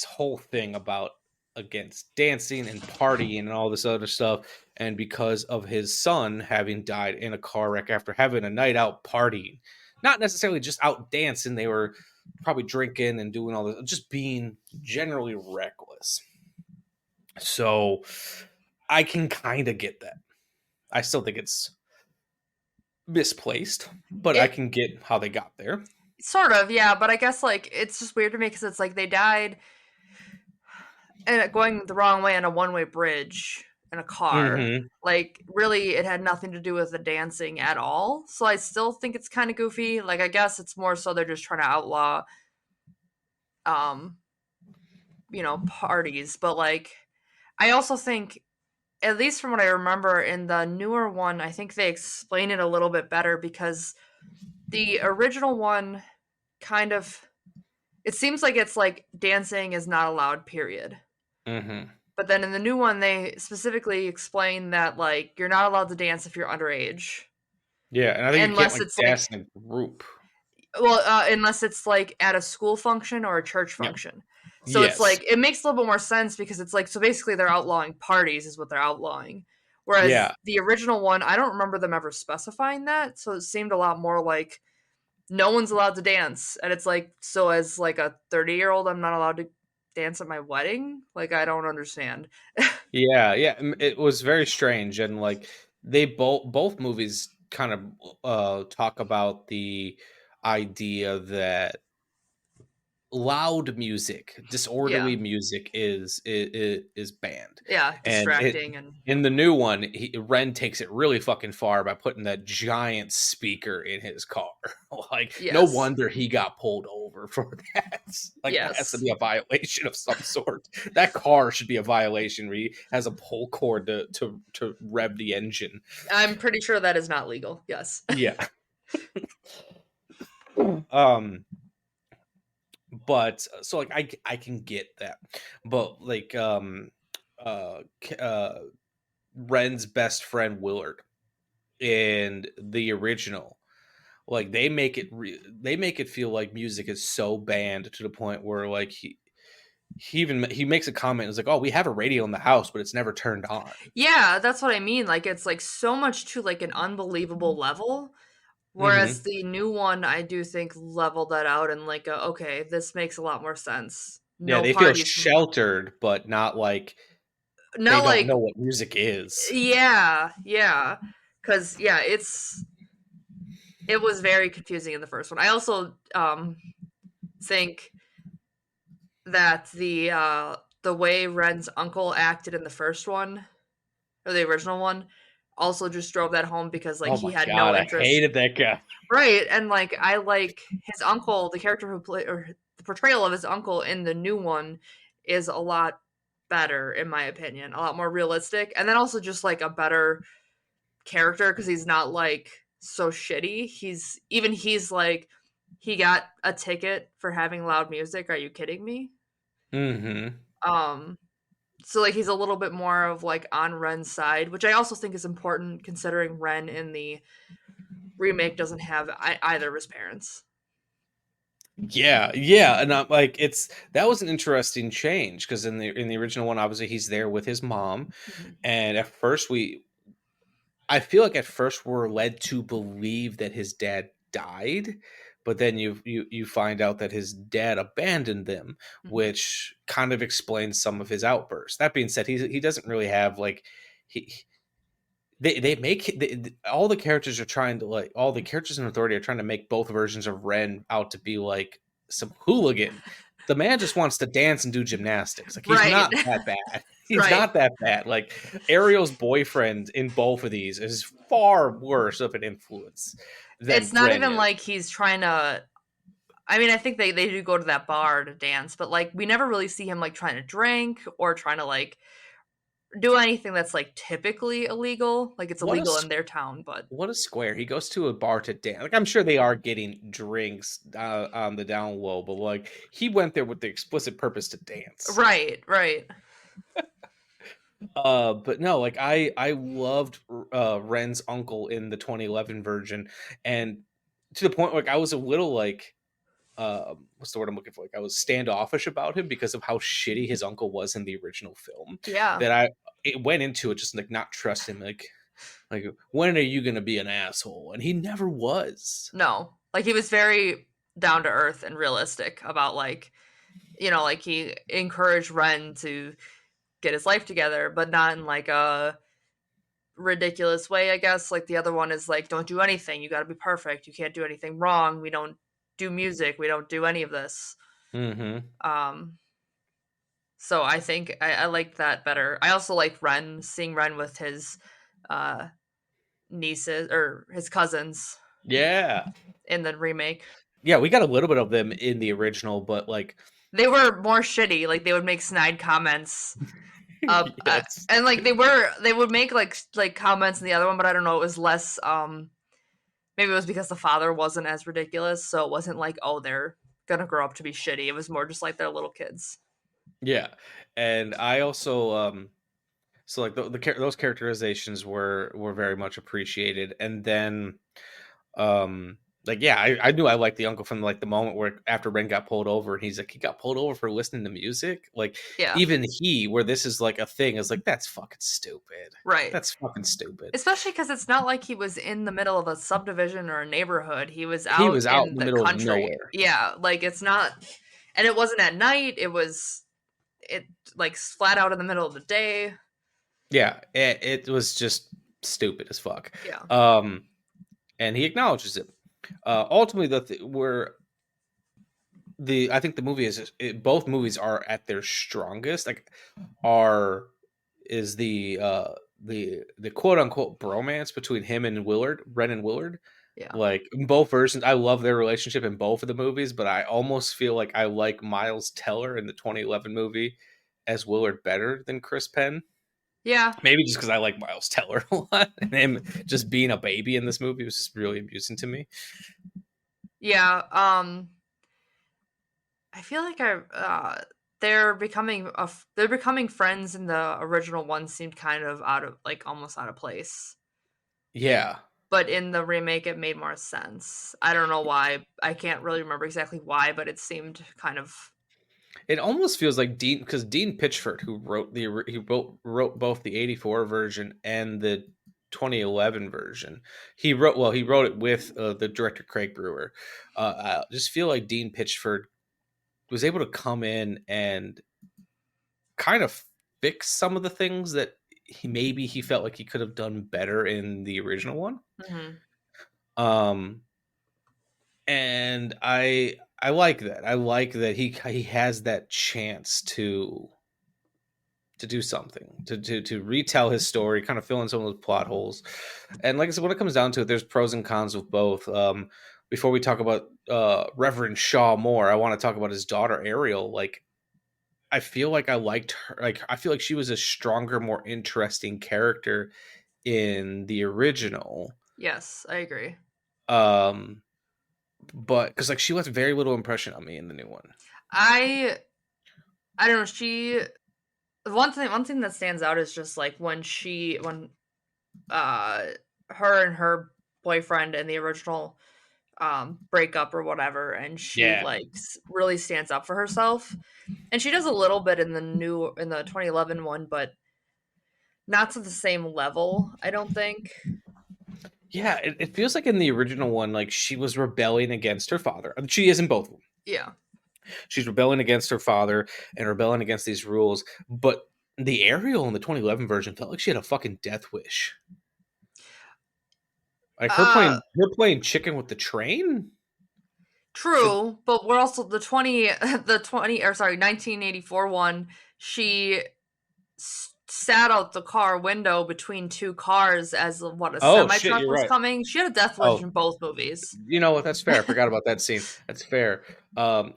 whole thing about against dancing and partying and all this other stuff, and because of his son having died in a car wreck after having a night out partying, not necessarily just out dancing, they were probably drinking and doing all this, just being generally reckless. So I can kind of get that. I still think it's misplaced, but I can get how they got there. Sort of, yeah, but I guess like it's just weird to me because it's like they died and going the wrong way on a one-way bridge in a car. Like really it had nothing to do with the dancing at all. So I still think it's kind of goofy. Like I guess it's more so they're just trying to outlaw parties, but like I also think, at least from what I remember in the newer one, I think they explain it a little bit better because the original one kind of, it seems like it's like dancing is not allowed, period. But then in the new one, they specifically explain that like you're not allowed to dance if you're underage. Yeah, and I think unless you can't, like, dance in a group. Well, unless it's like at a school function or a church function. So it's like it makes a little bit more sense because it's like, so basically they're outlawing parties is what they're outlawing. Whereas the original one, I don't remember them ever specifying that, so it seemed a lot more like no one's allowed to dance, and it's like, so as like a 30-year-old, I'm not allowed to dance at my wedding? Like I don't understand. Yeah, it was very strange, and like they both movies kind of talk about the idea that loud music, disorderly music is banned. Yeah, distracting. And in the new one, Ren takes it really fucking far by putting that giant speaker in his car. Like, no wonder he got pulled over for that. Like, that has to be a violation of some sort. That car should be a violation where he has a pull cord to rev the engine. I'm pretty sure that is not legal. Yes. Yeah. But so like I can get that, but like Ren's best friend Willard in the original. Like they make it feel like music is so banned to the point where like he makes a comment. It's like, oh, we have a radio in the house, but it's never turned on. Yeah, that's what I mean. Like it's like so much to like an unbelievable level. Whereas the new one, I do think leveled that out and like, okay, this makes a lot more sense. Yeah, No they feel parties, sheltered, but not like they not don't like, know what music is. yeah, because yeah, it was very confusing in the first one. I also think that the way Ren's uncle acted in the first one or the original one also just drove that home because like Oh he my had no god, I interest. hated that guy. Right, and like I like his uncle, the character who played or the portrayal of his uncle in the new one is a lot better in my opinion, a lot more realistic, and then also just like a better character because he's not like so shitty. He's like he got a ticket for having loud music. Are you kidding me? Mm-hmm. So like he's a little bit more of like on Ren's side, which I also think is important considering Ren in the remake doesn't have either of his parents. Yeah, and I'm like, that was an interesting change because in the original one, obviously he's there with his mom, and at first I feel like at first we're led to believe that his dad died, but then you find out that his dad abandoned them, which kind of explains some of his outbursts. That being said, he doesn't really have like he. They make all the characters are trying to like all the characters in Authority are trying to make both versions of Ren out to be like some hooligan. The man just wants to dance and do gymnastics. Like he's not that bad. He's not that bad. Like Ariel's boyfriend in both of these is far worse of an influence than It's not Ren even is. like he's trying to. I mean, I think they do go to that bar to dance, but like we never really see him like trying to drink or trying to like do anything that's like typically illegal. Like it's illegal in their town, but what a square. He goes to a bar to dance. Like I'm sure they are getting drinks on the down low, but like he went there with the explicit purpose to dance. Right. But no, like I loved Ren's uncle in the 2011 version, and to the point like I was a little like what's the word I'm looking for? Like I was standoffish about him because of how shitty his uncle was in the original film. Yeah. That it went into it just like not trust him. Like when are you gonna be an asshole? And he never was. No, like he was very down to earth and realistic about like, you know, like he encouraged Ren to get his life together, but not in like a ridiculous way, I guess. Like the other one is like, don't do anything. You got to be perfect. You can't do anything wrong. We don't do music. We don't do any of this. So I think I like that better. I also like seeing Ren with his nieces or his cousins. Yeah. In the remake. Yeah, we got a little bit of them in the original, but like they were more shitty. Like they would make snide comments. And like they would make like comments in the other one, but I don't know, it was less maybe it was because the father wasn't as ridiculous, so it wasn't like, oh, they're gonna grow up to be shitty. It was more just like they're little kids. Yeah. And I also so like those characterizations were very much appreciated. And then like yeah, I knew I liked the uncle from like the moment where after Ren got pulled over and he's like he got pulled over for listening to music. Like even where this is like a thing is like that's fucking stupid. Right. That's fucking stupid. Especially because it's not like he was in the middle of a subdivision or a neighborhood. He was out in the middle country. of nowhere. Yeah, like it's not, and it wasn't at night. It like flat out in the middle of the day. Yeah, it was just stupid as fuck. Yeah. And he acknowledges it. Ultimately, I think the movie both movies are at their strongest. Like, is the quote unquote bromance between him and Ren and Willard. Yeah. Like in both versions, I love their relationship in both of the movies, but I almost feel like I like Miles Teller in the 2011 movie as Willard better than Chris Penn. Yeah. Maybe just because I like Miles Teller a lot, and him just being a baby in this movie was just really amusing to me. Yeah. I feel like they're becoming friends in the original one seemed kind of almost out of place. Yeah. but in the remake it made more sense. I don't know why. I can't really remember exactly why, but it seemed kind of... It almost feels like Dean, because Dean Pitchford, who wrote both the '84 version and the 2011 version, he wrote it with the director Craig Brewer. I just feel like Dean Pitchford was able to come in and kind of fix some of the things that he felt like he could have done better in the original one. And I like that. I like that he has that chance to do something, to retell his story, kind of fill in some of those plot holes. And like I said, when it comes down to it, there's pros and cons with both. Before we talk about Reverend Shaw more, I want to talk about his daughter Ariel. Like, I feel like I liked her. Like, I feel like she was a stronger, more interesting character in the original. Yes, I agree. But because like she left very little impression on me in the new one. I don't know. She... One thing that stands out is just like when her and her boyfriend in the original breakup or whatever, and she like really stands up for herself, and she does a little bit in the 2011 one, but not to the same level, I don't think. Yeah, it feels like in the original one, like she was rebelling against her father. I mean, she is in both of them. Yeah. She's rebelling against her father and rebelling against these rules. But the Ariel in the 2011 version felt like she had a fucking death wish. Like her playing chicken with the train. True, but we're also the 1984 one. She sat out the car window between two cars as a semi truck was coming. She had a death wish in both movies. You know what? That's fair. I forgot about that scene. That's fair.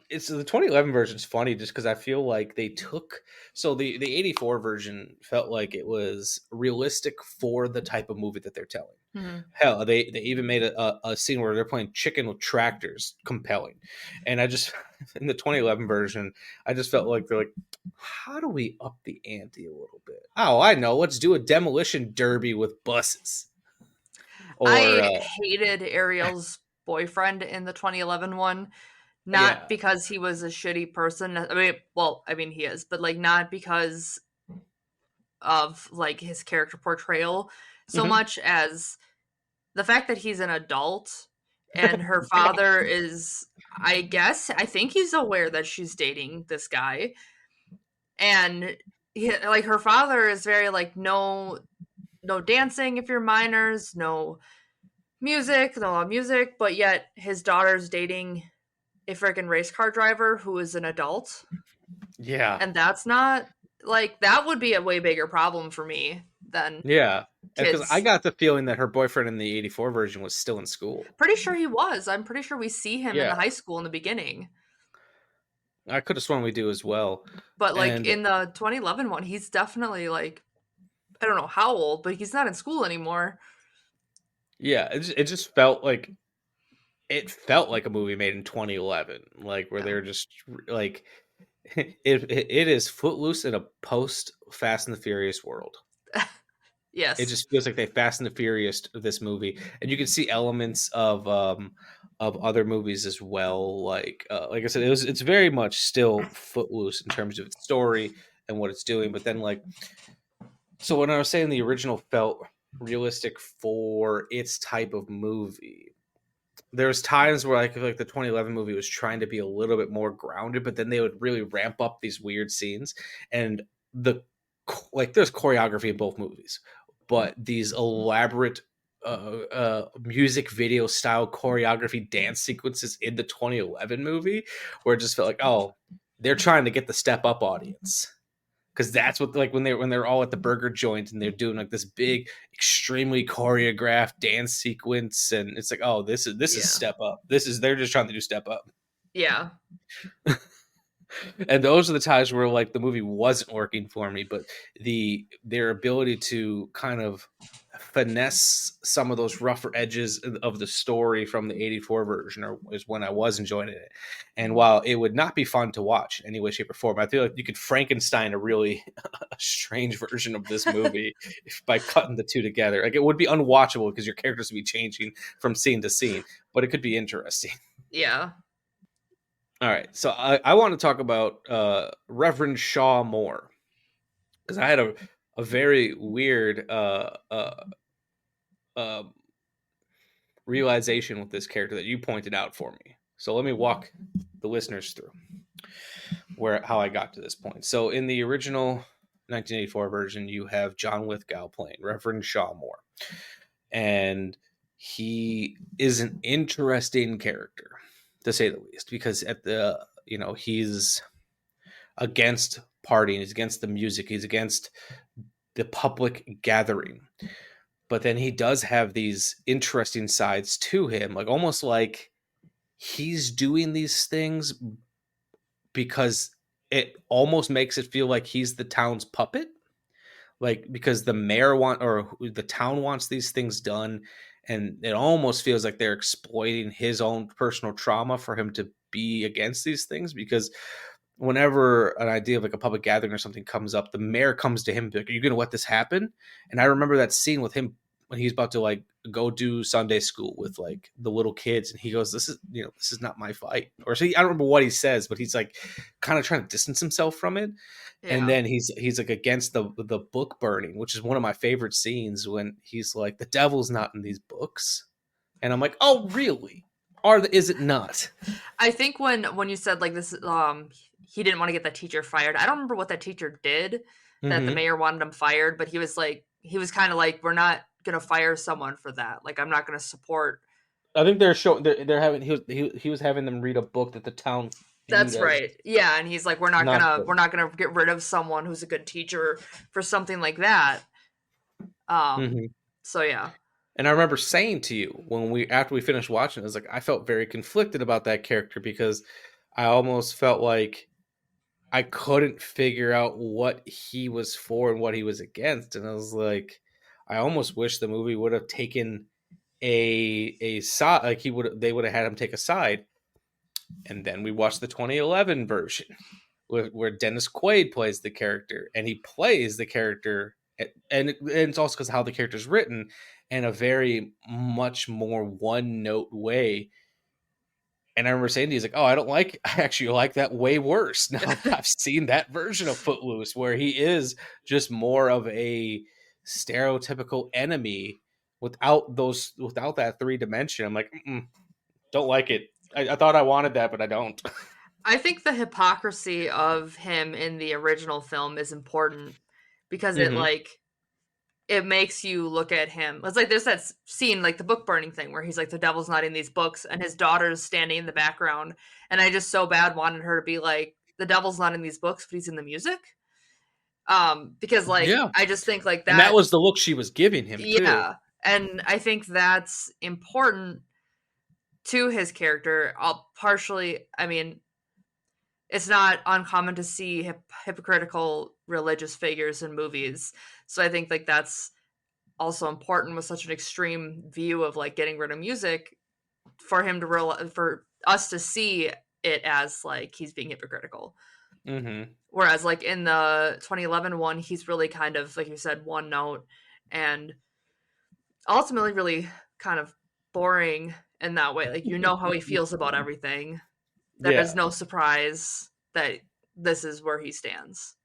It's the 2011 version is funny just because I feel like they took the 84 version felt like it was realistic for the type of movie that they're telling. Mm-hmm. Hell, they even made a scene where they're playing chicken with tractors compelling, and I just in the 2011 version I just felt like they're like, how do we up the ante a little bit? Oh, I know. Let's do a demolition derby with buses. I hated Ariel's boyfriend in the 2011 one, not because he was a shitty person. I mean he is, but like not because of like his character portrayal so much as the fact that he's an adult and her father is, I think he's aware that she's dating this guy. And like her father is very like, no dancing if you're minors, no music, but yet his daughter's dating a freaking race car driver who is an adult. Yeah. And that's not like, that would be a way bigger problem for me than because I got the feeling that her boyfriend in the 84 version was still in school. Pretty sure he was. I'm pretty sure we see him in the high school in the beginning. I could have sworn we do as well. But like in the 2011 one, he's definitely like, I don't know how old, but he's not in school anymore. Yeah, it just felt like a movie made in 2011, like where they're just like it is Footloose in a post Fast and the Furious world. Yes, it just feels like they Fast and the Furious this movie, and you can see elements of other movies as well. Like I said, it's very much still Footloose in terms of its story and what it's doing. But then so when I was saying the original felt realistic for its type of movie, there's times where I feel like the 2011 movie was trying to be a little bit more grounded, but then they would really ramp up these weird scenes, and there's choreography in both movies, but these elaborate music video style choreography dance sequences in the 2011 movie where it just felt like, oh, they're trying to get the Step Up audience. Because that's what, like, when they're all at the burger joint and they're doing like this big, extremely choreographed dance sequence, and it's like, oh, this is Step Up. They're just trying to do Step Up. Yeah. And those are the times where like the movie wasn't working for me, but their ability to kind of finesse some of those rougher edges of the story from the 84 version is when I was enjoying it. And while it would not be fun to watch in any way, shape, or form, I feel like you could Frankenstein a really strange version of this movie by cutting the two together. Like, it would be unwatchable because your characters would be changing from scene to scene, but it could be interesting. Yeah. All right. So I want to talk about Reverend Shaw Moore, because I had a very weird realization with this character that you pointed out for me. So let me walk the listeners through how I got to this point. So in the original 1984 version, you have John Lithgow playing Reverend Shaw Moore, and he is an interesting character, to say the least, because he's against partying, he's against the music, he's against the public gathering. But then he does have these interesting sides to him, like almost like he's doing these things because it almost makes it feel like he's the town's puppet. Like, because the mayor or the town wants these things done, and it almost feels like they're exploiting his own personal trauma for him to be against these things. Because whenever an idea of like a public gathering or something comes up, the mayor comes to him and be like, "Are you going to let this happen?" And I remember that scene with him when he's about to like go do Sunday school with like the little kids, and he goes, "This is not my fight." Or so I don't remember what he says, but he's like kind of trying to distance himself from it. Yeah. And then he's like against the book burning, which is one of my favorite scenes, when he's like, "The devil's not in these books," and I'm like, "Oh, really? Is it not?" I think when you said like this, he didn't want to get that teacher fired. I don't remember what that teacher did that the mayor wanted him fired, but he was kind of like, "We're not gonna fire someone for that. Like, I'm not gonna support." I think they're having he was having them read a book that the town. That's right. Yeah, and he's like, we're not gonna get rid of someone who's a good teacher for something like that. So yeah. And I remember saying to you after we finished watching, I was like, I felt very conflicted about that character, because I almost felt like I couldn't figure out what he was for and what he was against, and I was like, I almost wish the movie would have taken a side, like they would have had him take a side. And then we watched the 2011 version where Dennis Quaid plays the character, and he plays the character, and it's also because of how the character's written, in a very much more one note way. And I remember saying to you, he's like, "Oh, I actually like that way worse." Now I've seen that version of Footloose where he is just more of a stereotypical enemy without that 3-dimension. I'm like, don't like it. I thought I wanted that, but I don't. I think the hypocrisy of him in the original film is important, because it makes you look at him. It's like there's that scene, like the book burning thing, where he's like, "The devil's not in these books," and his daughter's standing in the background, and I just so bad wanted her to be like, "The devil's not in these books, but he's in the music." Because I just think like that. And that was the look she was giving him. Yeah, too. And I think that's important to his character. I mean, it's not uncommon to see hypocritical religious figures in movies. So I think like that's also important with such an extreme view of like getting rid of music, for him to for us to see it as like he's being hypocritical. Whereas like in the 2011 one, he's really kind of, like you said, one note, and ultimately really kind of boring in that way. Like, you know how he feels about everything. There's no surprise that this is where he stands.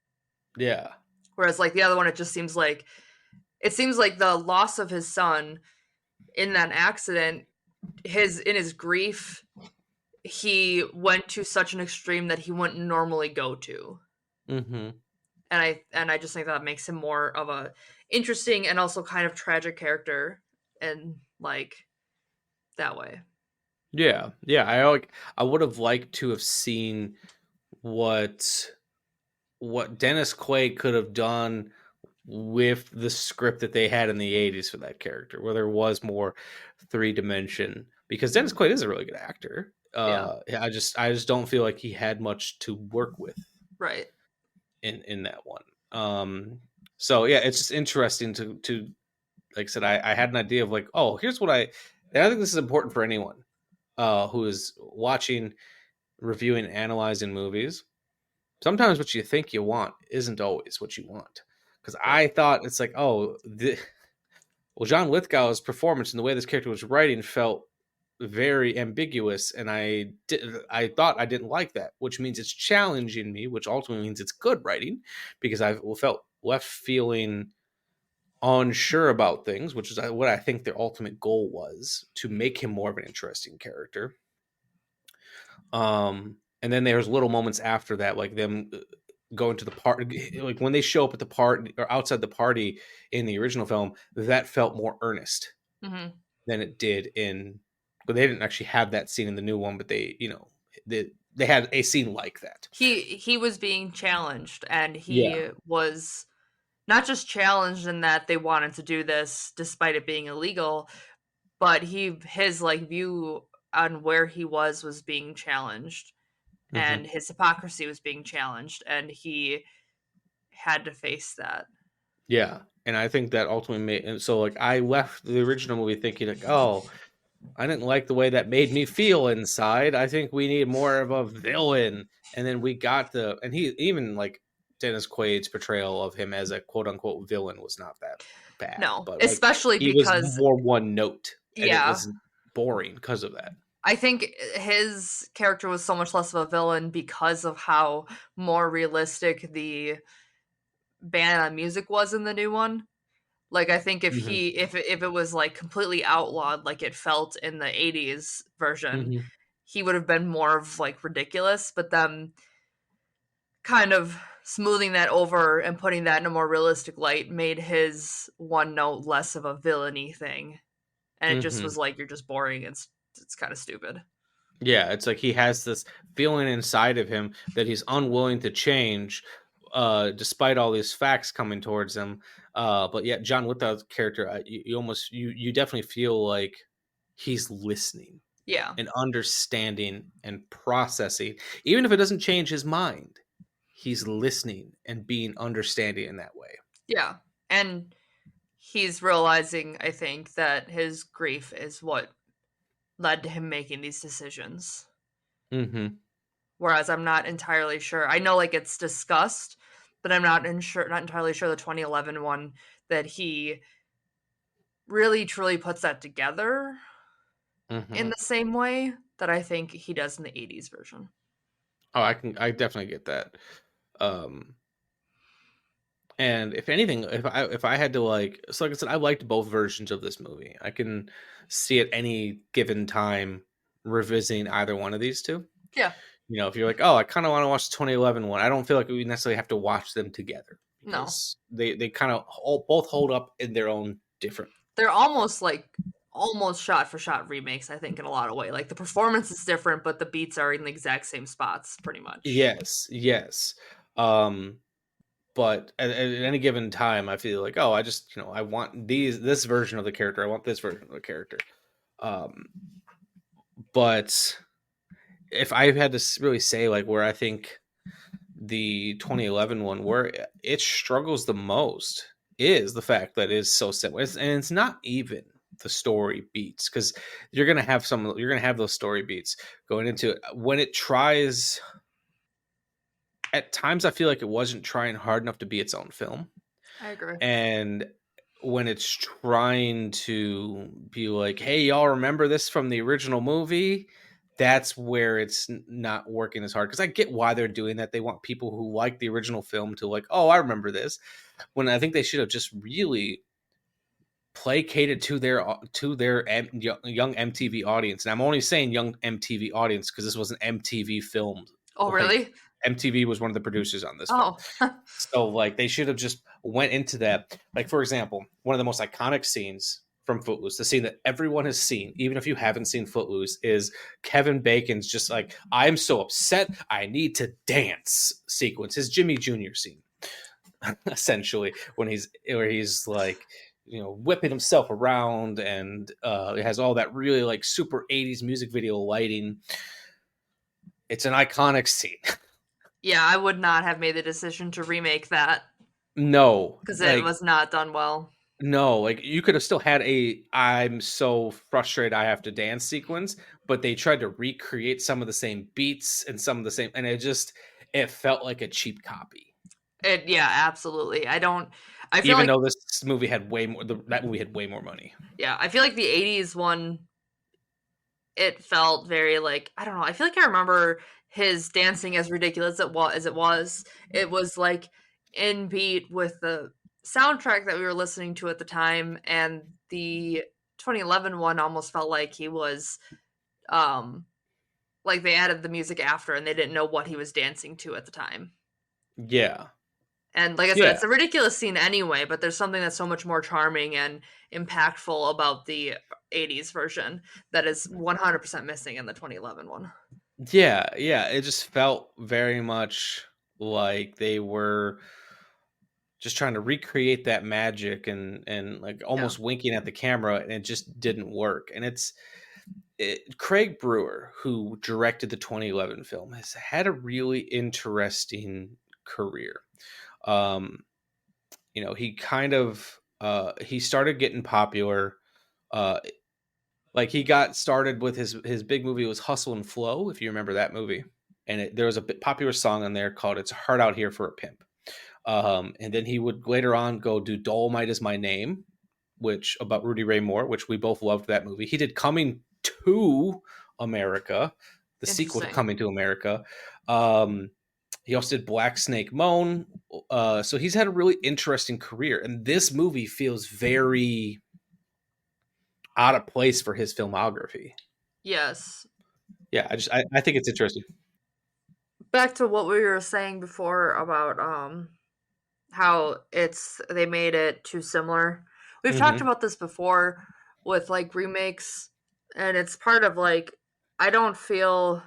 Yeah. Whereas like the other one, it seems like the loss of his son in that accident, in his grief, he went to such an extreme that he wouldn't normally go to. And I just think that makes him more of a interesting and also kind of tragic character, and like that way. Yeah. I would have liked to have seen what Dennis Quaid could have done with the script that they had in the 80s for that character, where there was more 3-dimension, because Dennis Quaid is a really good actor. I just don't feel like he had much to work with. Right. In that one. So yeah, it's just interesting to like I said, I had an idea of like, oh, here's what and I think this is important for anyone who is watching, reviewing, analyzing movies. Sometimes what you think you want isn't always what you want. Because I thought it's like, oh, well, John Lithgow's performance and the way this character was writing felt very ambiguous, and I thought I didn't like that, which means it's challenging me, which ultimately means it's good writing, because I felt left feeling unsure about things, which is what I think their ultimate goal was, to make him more of an interesting character. And then there's little moments after that, like them going to the party, like when they show up at the party or outside the party in the original film, that felt more earnest Mm-hmm. than it did but they didn't actually have that scene in the new one, but they had a scene like that. He was being challenged, and he Yeah. was not just challenged in that they wanted to do this despite it being illegal, but his like view on where he was being challenged, and his hypocrisy was being challenged, and he had to face that. Yeah, and I think that ultimately made, and so like I left the original movie thinking like, oh, I didn't like the way that made me feel inside. I think we need more of a villain. And then we got and he even like Dennis Quaid's portrayal of him as a quote unquote villain was not that bad. No, but especially he because was more one note, and it yeah, was boring because of that. I think his character was so much less of a villain because of how more realistic the ban on music was in the new one. Like, I think if it was like completely outlawed, like it felt in the 80s version, he would have been more of like ridiculous. But then kind of smoothing that over and putting that in a more realistic light made his one note less of a villainy thing. And it just was like, you're just boring. It's kind of stupid. Yeah, it's like he has this feeling inside of him that he's unwilling to change, despite all these facts coming towards him. But yet, John Lithgow's character, you definitely feel like he's listening, yeah, and understanding and processing, even if it doesn't change his mind. He's listening and being understanding in that way. Yeah, and he's realizing, I think, that his grief is what led to him making these decisions. Whereas I'm not entirely sure. I know like it's discussed, but I'm not entirely sure the 2011 one that he really truly puts that together in the same way that I think he does in the 80s version. Oh, I definitely get that. And if anything, if I had to like I said, I liked both versions of this movie. I can see at any given time revisiting either one of these two. Yeah. You know, if you're like, oh, I kind of want to watch the 2011 one, I don't feel like we necessarily have to watch them together. Because they kind of both hold up in their own different. They're almost shot for shot remakes, I think, in a lot of ways. Like the performance is different, but the beats are in the exact same spots, pretty much. Yes. But at any given time, I feel like, oh, I just, I want this version of the character. I want this version of the character. But if I had to really say, like, where I think the 2011 one, where it struggles the most, is the fact that it is so similar. And it's not even the story beats, because you're going to have those story beats going into it. When it tries... At times, I feel like it wasn't trying hard enough to be its own film. I agree. And when it's trying to be like, hey, y'all remember this from the original movie? That's where it's not working as hard. Because I get why they're doing that. They want people who like the original film to like, oh, I remember this. When I think they should have just really placated to their young MTV audience. And I'm only saying young MTV audience because this was an MTV film. Oh, really? MTV was one of the producers on this film. So like they should have just went into that. Like, for example, one of the most iconic scenes from Footloose, the scene that everyone has seen, even if you haven't seen Footloose, is Kevin Bacon's just like, I'm so upset, I need to dance sequence. His Jimmy Jr. scene, essentially, where he's like, whipping himself around, and it has all that really like super 80s music video lighting. It's an iconic scene. Yeah, I would not have made the decision to remake that. No. Because it was not done well. No, like you could have still had a I'm so frustrated I have to dance sequence, but they tried to recreate some of the same beats and some of the same, and it felt like a cheap copy. Yeah, absolutely. I feel Even like though this movie had that movie had way more money. yeah, I feel like the 80s one, it felt very like, I don't know, I feel like I remember his dancing as ridiculous as it was. It was like in beat with the soundtrack that we were listening to at the time, and the 2011 one almost felt like he was um like they added the music after and they didn't know what he was dancing to at the time. Yeah. And like I said, Yeah. it's a ridiculous scene anyway, but there's something that's so much more charming and impactful about the 80s version that is 100% missing in the 2011 one. Yeah, it just felt very much like they were just trying to recreate that magic and like almost winking at the camera, and it just didn't work. And Craig Brewer, who directed the 2011 film, has had a really interesting career. He kind of he started getting popular. Like he got started with his big movie was Hustle and Flow, if you remember that movie. And there was a popular song on there called "It's Hard Out Here for a Pimp." And then he would later on go do "Dolomite Is My Name," which about Rudy Ray Moore, which we both loved that movie. He did "Coming to America," the sequel to "Coming to America." He also did Black Snake Moan. So he's had a really interesting career, and this movie feels very out of place for his filmography. Yes. Yeah, I think it's interesting. Back to what we were saying before about how they made it too similar. We've talked about this before with like remakes, and it's part of like I don't feel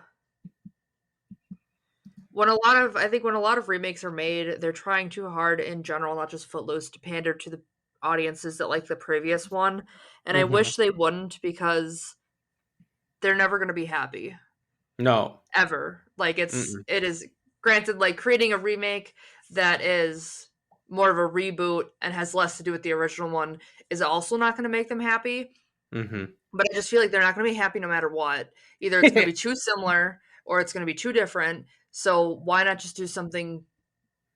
when a lot of remakes are made, they're trying too hard in general, not just Footloose, to pander to the audiences that like the previous one. And I wish they wouldn't, because they're never going to be happy. No. Ever. Like it is granted, like creating a remake that is more of a reboot and has less to do with the original one is also not going to make them happy. But I just feel like they're not going to be happy no matter what. Either it's going to be too similar or it's going to be too different. So why not just do something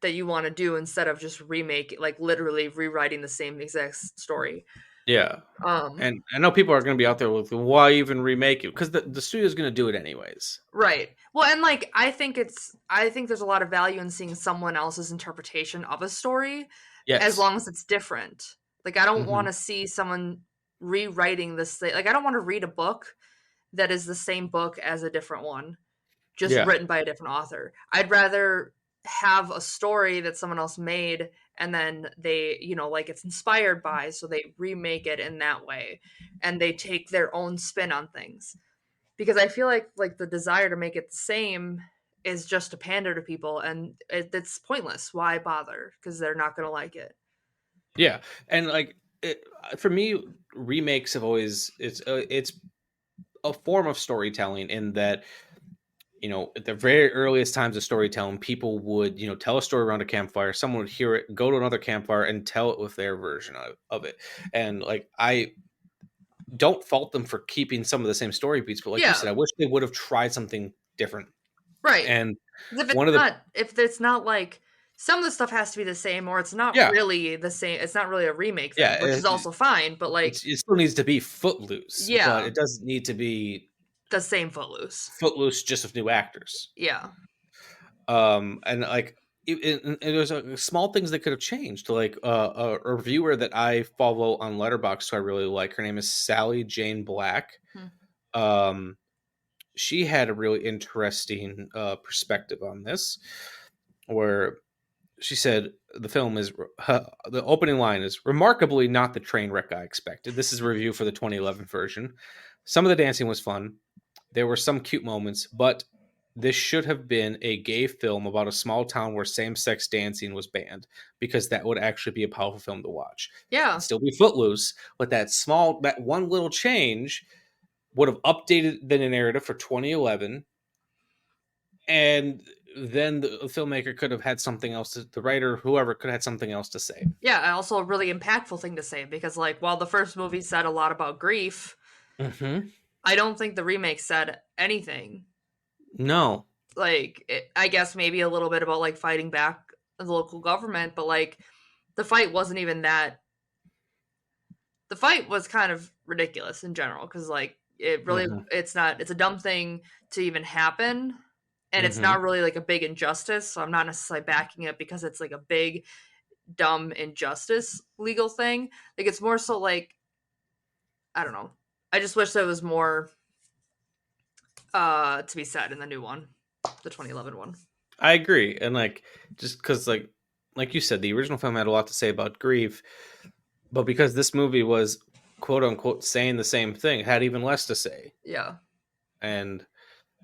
that you want to do instead of just remake, like literally rewriting the same exact story? Yeah. And I know people are going to be out there with, why even remake it? Because the studio's going to do it anyways. Right. Well, and like I think there's a lot of value in seeing someone else's interpretation of a story, as long as it's different. Like I don't want to see someone rewriting this thing. Like I don't want to read a book that is the same book as a different one, just written by a different author. I'd rather have a story that someone else made and then they, like it's inspired by, so they remake it in that way and they take their own spin on things. Because I feel like the desire to make it the same is just to pander to people, and it's pointless. Why bother? Because they're not going to like it. Yeah, and like for me, remakes have always it's a form of storytelling in that, at the very earliest times of storytelling, people would, tell a story around a campfire. Someone would hear it, go to another campfire, and tell it with their version of it. And like I don't fault them for keeping some of the same story beats, but like you said, I wish they would have tried something different. Right. And if it's not like some of the stuff has to be the same, or it's not really the same, it's not really a remake thing, which is also fine, but like it still needs to be Footloose. Yeah. But it doesn't need to be the same Footloose. Footloose just with new actors. Yeah. And like there's small things that could have changed. Like a reviewer that I follow on Letterboxd, who I really like, her name is Sally Jane Black. She had a really interesting perspective on this, where she said the film is the opening line is remarkably not the train wreck I expected. This is a review for the 2011 version. Some of the dancing was fun. There were some cute moments, but this should have been a gay film about a small town where same-sex dancing was banned, because that would actually be a powerful film to watch. Yeah. It'd still be Footloose, but that one little change would have updated the narrative for 2011 and then the filmmaker could have had something else the writer, whoever, could have had something else to say. Yeah, also a really impactful thing to say, because like while the first movie said a lot about grief, I don't think the remake said anything. No. Like, I guess maybe a little bit about like fighting back the local government, but like the fight wasn't even that. The fight was kind of ridiculous in general, because like it really, it's a dumb thing to even happen, and it's not really like a big injustice, so I'm not necessarily backing it because it's like a big dumb injustice legal thing. Like, it's more so like, I don't know, I just wish there was more to be said in the new one, the 2011 one. I agree, and like, just because like you said, the original film had a lot to say about grief, but because this movie was quote unquote saying the same thing, it had even less to say. Yeah. And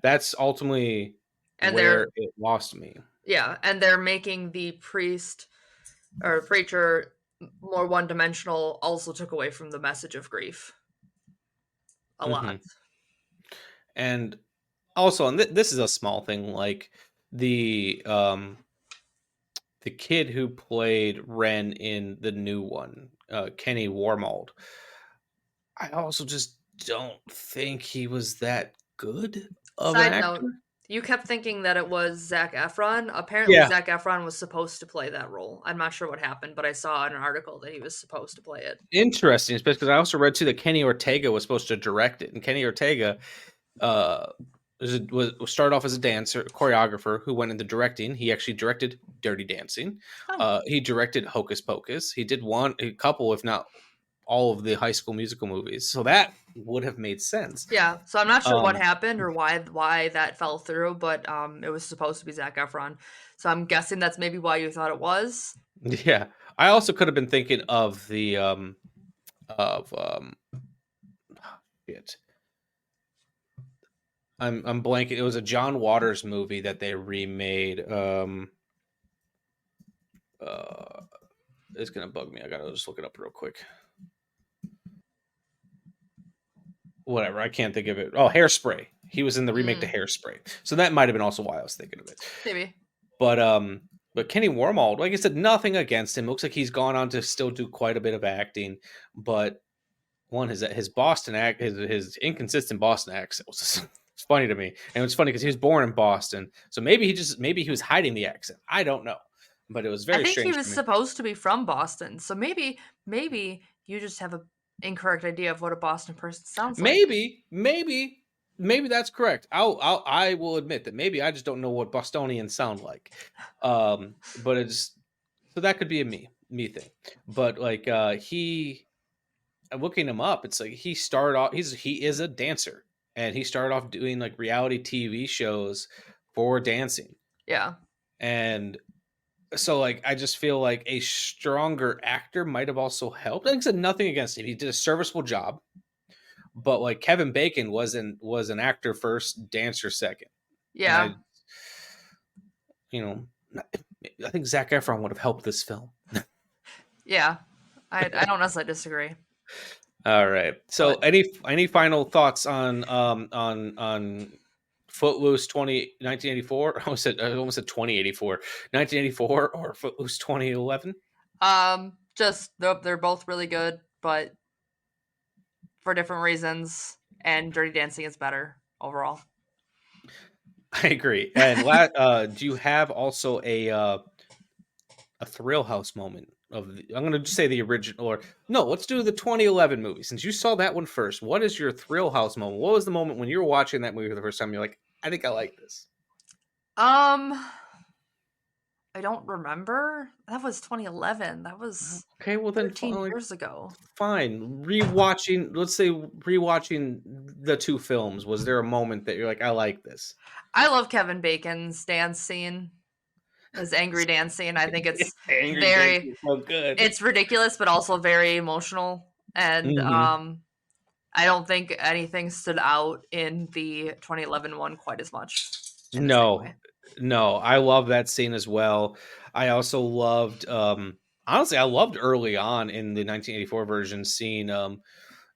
that's ultimately And where it lost me. Yeah, and they're making the priest or preacher more one-dimensional, also took away from the message of grief a lot. And also, and this is a small thing, like the kid who played Ren in the new one, Kenny Wormald, I also just don't think he was that good of an Side actor. note, you kept thinking that it was Zac Efron. Apparently, Zac Efron was supposed to play that role. I'm not sure what happened, but I saw in an article that he was supposed to play it. Interesting, especially because I also read too that Kenny Ortega was supposed to direct it, and Kenny Ortega was started off as a dancer, choreographer who went into directing. He actually directed Dirty Dancing. He directed Hocus Pocus. He did a couple, if not all, of the High School Musical movies. So that would have made sense. Yeah, so I'm not sure what happened or why that fell through, but it was supposed to be Zac Efron. So I'm guessing that's maybe why you thought it was. Yeah, I also could have been thinking of the shit. I'm blanking. It was a John Waters movie that they remade. It's gonna bug me. I gotta just look it up real quick. Whatever, I can't think of it. Oh, Hairspray. He was in the remake to Hairspray, so that might have been also why I was thinking of it. Maybe. But Kenny Wormald, like I said, nothing against him. Looks like he's gone on to still do quite a bit of acting, but his Boston his inconsistent Boston accent was just, it's funny to me, and it's funny because he was born in Boston, so maybe he was hiding the accent. I don't know, but it was very strange. I think he was supposed to be from Boston, so maybe you just have an incorrect idea of what a Boston person sounds like. Maybe that's correct. I will admit that maybe I just don't know what Bostonians sound like. But it's, so that could be a me thing. But like looking him up, it's like he started off, he is a dancer, and he started off doing like reality TV shows for dancing. Yeah. And so like I just feel like a stronger actor might have also helped. Like I said, nothing against him. He did a serviceable job. But like Kevin Bacon was an actor first, dancer second. Yeah. I think Zac Efron would have helped this film. Yeah. I don't necessarily disagree. All right. So any final thoughts on Footloose 1984? I almost said 2084. 1984 or Footloose 2011? Just they're both really good, but for different reasons, and Dirty Dancing is better overall. I agree. And do you have also a Thrill House moment I'm going to just say the original, or no, let's do the 2011 movie. Since you saw that one first, what is your Thrill House moment? What was the moment when you were watching that movie for the first time? You're like, I think I like this. I don't remember. That was 2011. That was okay. Well, then 13 years ago. Fine. Rewatching the two films. Was there a moment that you're like, I like this? I love Kevin Bacon's dance scene. His angry dance scene. I think it's very so good. It's ridiculous, but also very emotional. And I don't think anything stood out in the 2011 one quite as much. No, I love that scene as well. I also loved, honestly, I loved early on in the 1984 version seeing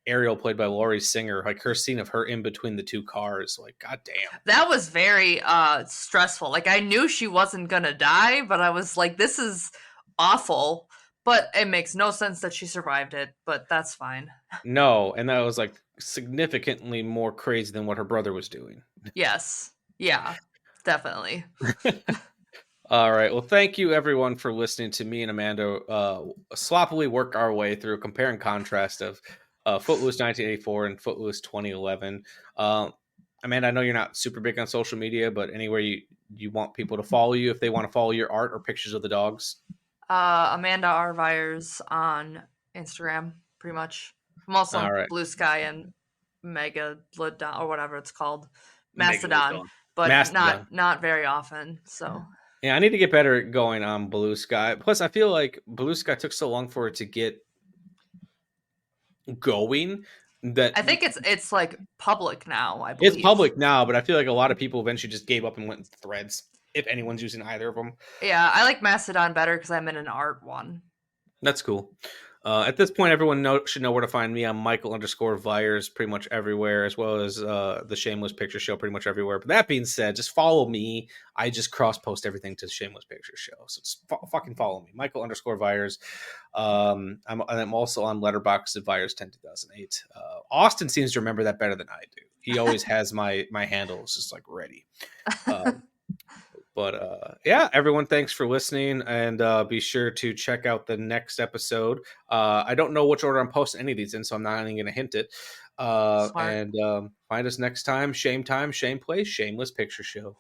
Ariel, played by Laurie Singer, like her scene of her in between the two cars, like, goddamn. That was very stressful. Like, I knew she wasn't gonna die, but I was like, this is awful. But it makes no sense that she survived it, but that's fine. No, and that was like significantly more crazy than what her brother was doing. Yes. Yeah, definitely. All right. Well, thank you everyone for listening to me and Amanda sloppily work our way through a compare and contrast of Footloose 1984 and Footloose 2011. Amanda, I know you're not super big on social media, but anywhere you want people to follow you if they want to follow your art or pictures of the dogs? Amanda R. Viers on Instagram, pretty much. I'm also on Blue Sky and Megalodon, or whatever it's called. Mastodon. But Mastodon. not very often, so... Yeah, I need to get better at going on Blue Sky. Plus, I feel like Blue Sky took so long for it to get going that I think it's like public now, I believe. It's public now, but I feel like a lot of people eventually just gave up and went into Threads, if anyone's using either of them. Yeah, I like Mastodon better because I'm in an art one. That's cool. At this point, everyone should know where to find me. I'm Michael_Viers pretty much everywhere, as well as the Shameless Picture Show pretty much everywhere. But that being said, just follow me. I just cross-post everything to the Shameless Picture Show. So just fucking follow me. Michael_Viers. I'm also on Letterboxd at Viers102008. Austin seems to remember that better than I do. He always has my handles just like ready. But yeah, everyone, thanks for listening, and be sure to check out the next episode. I don't know which order I'm posting any of these in, so I'm not even going to hint it. And find us next time. Shame Place, Shameless Picture Show.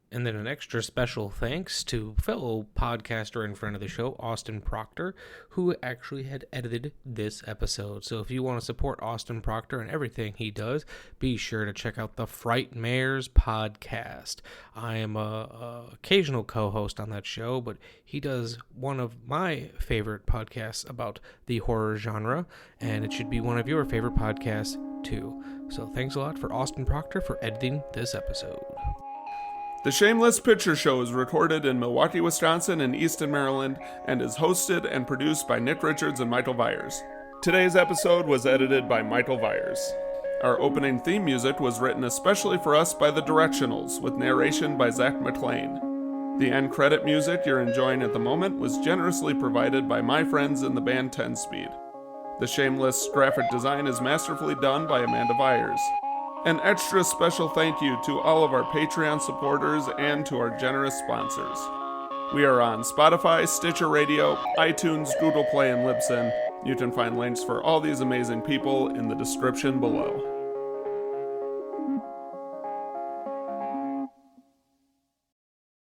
And then an extra special thanks to fellow podcaster and friend of the show, Austin Proctor, who actually had edited this episode. So if you want to support Austin Proctor and everything he does, be sure to check out the Frightmares podcast. I am a occasional co-host on that show, but he does one of my favorite podcasts about the horror genre, and it should be one of your favorite podcasts too. So thanks a lot for Austin Proctor for editing this episode. The Shameless Picture Show is recorded in Milwaukee, Wisconsin and Easton, Maryland, and is hosted and produced by Nick Richards and Michael Viers. Today's episode was edited by Michael Viers. Our opening theme music was written especially for us by The Directionals, with narration by Zach McClain. The end credit music you're enjoying at the moment was generously provided by my friends in the band 10 Speed. The Shameless graphic design is masterfully done by Amanda Viers. An extra special thank you to all of our Patreon supporters and to our generous sponsors. We are on Spotify, Stitcher Radio, iTunes, Google Play, and Libsyn. You can find links for all these amazing people in the description below.